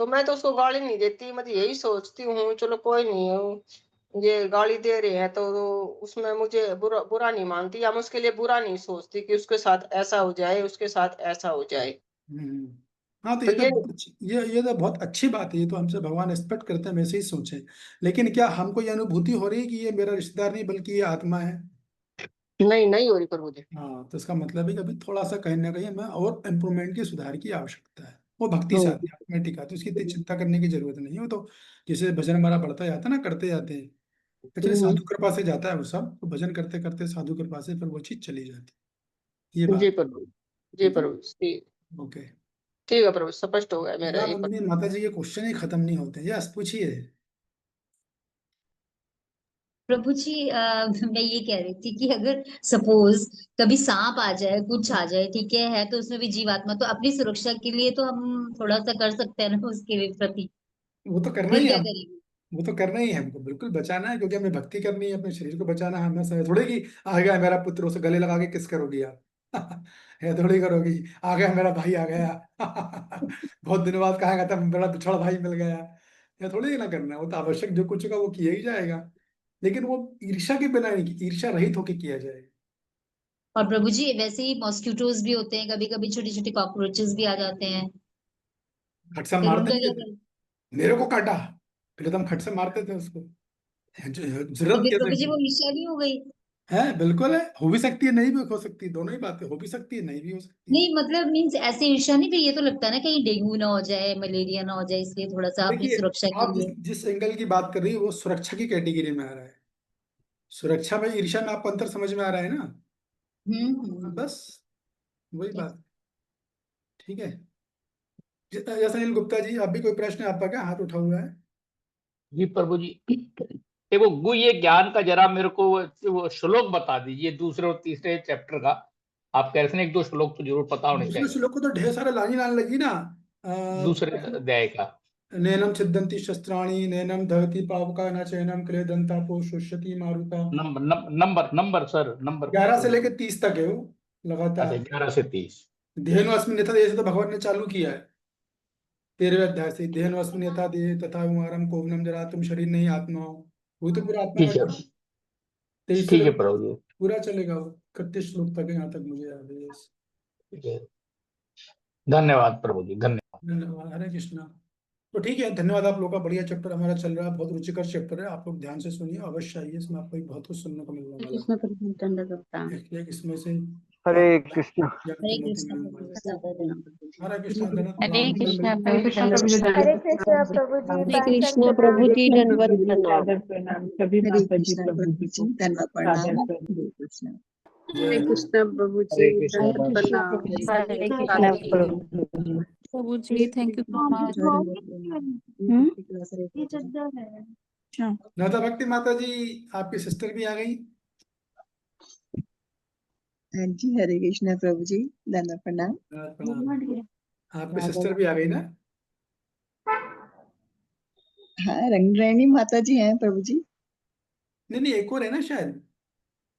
तो मैं तो उसको गाली नहीं देती, मैं तो यही सोचती हूँ चलो कोई नहीं है, ये गाली दे रहे हैं तो उसमें मुझे बुरा बुरा नहीं मानती, हम उसके लिए बुरा नहीं सोचती कि उसके साथ ऐसा हो जाए, उसके साथ ऐसा हो जाए। हम्म। हाँ, तो तो ये तो ये बहुत अच्छी, ये तो बहुत अच्छी बात है। ये तो हमसे भगवान एक्सपेक्ट करते हैं वैसे ही सोचें। लेकिन क्या हमको ये अनुभूति हो रही है कि ये मेरा रिश्तेदार नहीं, बल्कि ये आत्मा है? नहीं नहीं हो रही प्रभु जी। हाँ, तो इसका मतलब है कि अभी थोड़ा सा कहीं ना कहीं हमें और इम्प्रूवमेंट की, सुधार की आवश्यकता है। वो भक्ति से आती है, ऑटोमेटिक आती है, उसकी इतनी चिंता करने की जरूरत नहीं है। वो तो जैसे भजन हमारा बढ़ता जाता है ना, करते जाते हैं, एक्चुअली हम्म, साधु कृपा से जाता है वो सब। तो भजन करते करते साधु कृपा से फिर वो चीज चली जाती है। ये जी बात। प्रभु, जी ठीक है। प्रभु, ठीक। ओके। ठीक है प्रभु, स्पष्ट हो गया मेरा ये नंदिनी माता जी, ये क्वेश्चन ही खत्म नहीं होते। यस, पूछिए। प्रभु जी मैं ये कह रही थी कि अगर सपोज कभी सांप आ जाए, कुछ आ जाए, ठीक है तो उसमें भी जीवात्मा, तो अपनी सुरक्षा के लिए तो हम थोड़ा सा कर सकते हैं ना उसके प्रति। वो तो करना फिर ही है क्या हम। करेंगे? वो तो करना ही है हमको, बिल्कुल बचाना है, क्योंकि हमें भक्ति करनी है, अपने शरीर को बचाना है। हमें समय थोड़े कि आ गया मेरा पुत्र, उसे गले लगा के किस करोगी आप? है थोड़ी करोगी। आ गया मेरा भाई, आ गया। बहुत दिनों बाद कहा गया था मेरा बिछड़ा भाई मिल गया। या थोड़ी ना करना है, वो तो आवश्यक जो कुछ होगा वो किया ही जाएगा। लेकिन वो ईर्ष्या के बिना नहीं, ईर्ष्या रहित होकर किया जाएगा। और प्रभु जी वैसे ही मॉस्किटोज भी होते हैं, कभी कभी छोटे छोटे कॉकरोचेस भी आ जाते हैं, खट से फिर मारते उनका नहीं क्या थे? करें? मेरे को काटा, पहले तो हम खट से मारते थे उसको। तो जरूरत फिर कैसे प्रभु जी थी? वो ईर्ष्या नहीं हो गई? है, बिल्कुल है, हो भी सकती है, नहीं भी हो सकती, दोनों ही बातें, हो भी सकती है, नहीं भी हो सकती है। नहीं मतलब मीन्स ऐसे ईर्ष्या नहीं, फिर ये तो लगता है ना कहीं डेंगू ना हो जाए, मलेरिया ना हो जाए, इसलिए थोड़ा सा अपनी देखिए, सुरक्षा के आप जिस लिए। जिस एंगल की बात कर रही है वो सुरक्षा की कैटेगरी में आ रहा है। सुरक्षा में ईर्ष्या में आपको अंतर समझ में आ रहा है ना? हाँ, हम्म। बस वही बात। ठीक है। जैसा अनिल गुप्ता जी, आप भी कोई प्रश्न है आपका? क्या हाथ उठा हुआ है? जी प्रभु जी, ये वो गुह्य ज्ञान का जरा मेरे को वो श्लोक बता दीजिए, दूसरे और तीसरे चैप्टर का। आप कह रहे थे ना, एक दो श्लोक तो जरूर पता होने दूसरे चाहिए श्लोक को तो ढेर सारा लाइन आने लगी ना। दूसरे उसमें अध्याय का। नैनम छिद्दन्ति शस्त्राणि नैनम दहति पावका न चैनम क्लेदन्तापो शुष्यति मारुता। नंबर सर, नंबर 11 से लेकर 30 तक है वो लगातार। 11 से 30। देहनु अस्मिन् यथा देह से तो भगवान ने चालू किया है 13वें अध्याय से। देहनु अस्मिन् यथा देह तथा उमारम कोवनम जरा, तुम शरीर नहीं आत्मा हो, वो तो पूरा आत्मा ठीक है, का 23 से ठीक है लेकर प्रभु जी, पूरा चलेगा वो 31 श्लोक तक है, यहाँ तक मुझे याद है। ठीक है। धन्यवाद प्रभु जी, धन्यवाद। धन्यवाद। हरे कृष्णा। तो ठीक है, धन्यवाद आप लोग का। बढ़िया चैप्टर हमारा चल रहा है, बहुत रुचिकर चैप्टर है। आप लोग ध्यान से सुनिए, अवश्य आइए, इसमें आपको बहुत कुछ सुनने को मिलने वाला कृष्ण प्रभु दंडवत प्रणाम। है। इसमें से हरे कृष्ण। ज्ञान हरे की मोती कृष्ण मिलने प्रभु वाली जी, सादर प्रणाम। है। हरे कृष्णा। धन्यवाद। हरे कृष्णा हरे प्रभु कृष्ण प्रभु जी, दंडवत हरे धन्यवाद। कृष्णा प्रभु जी, हरे पांचन कृष्णा प्रणाम। प्रभु जी दंडवत प्रभु जी प्रणाम। सादर प्रणाम, सभी हरे माता जी कृष्णा प्रभु प्रभु जी जी, को धन्यवाद सादर प्रणाम। प्रणाम। हरे कृष्णा। जय हरे कृष्णा प्रभु हरे जी कृष्णा दंडवत प्रभु जी। प्रणाम। हरे हरे कृष्णा कृष्णा प्रभु जी। प्रभु जी, थैंक यू सो मच। ये चद्दर है। नाथा भक्ति माता जी, आपकी सिस्टर भी आ गई। हाँ जी, हरे कृष्णा प्रभु जी, धन्यवाद प्रणाम। प्रणाम। आपकी सिस्टर भी आ गई ना? हाँ, रंगरायणी माता जी हैं प्रभु जी। नहीं नहीं, एक और है ना शायद,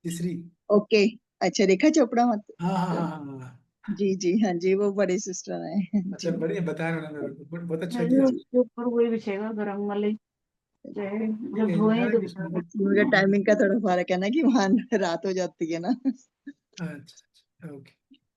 तीसरी। ओके, अच्छा, रेखा चोपड़ा माता। हाँ हाँ हाँ हाँ हाँ। जी जी, हाँ जी, वो बड़े सिस्टर हैं अच्छा, जी। बढ़िया बताया उन्होंने मेरे को, बहुत अच्छा किया। उसके ऊपर वही बिछेगा गरम वाले, ठीक जब है, धोए हरे तो कृष्णा। उनका टाइमिंग का थोड़ा फर्क है ना, कि वहाँ रात हो जाती है ना। अच्छा अच्छा, ओके।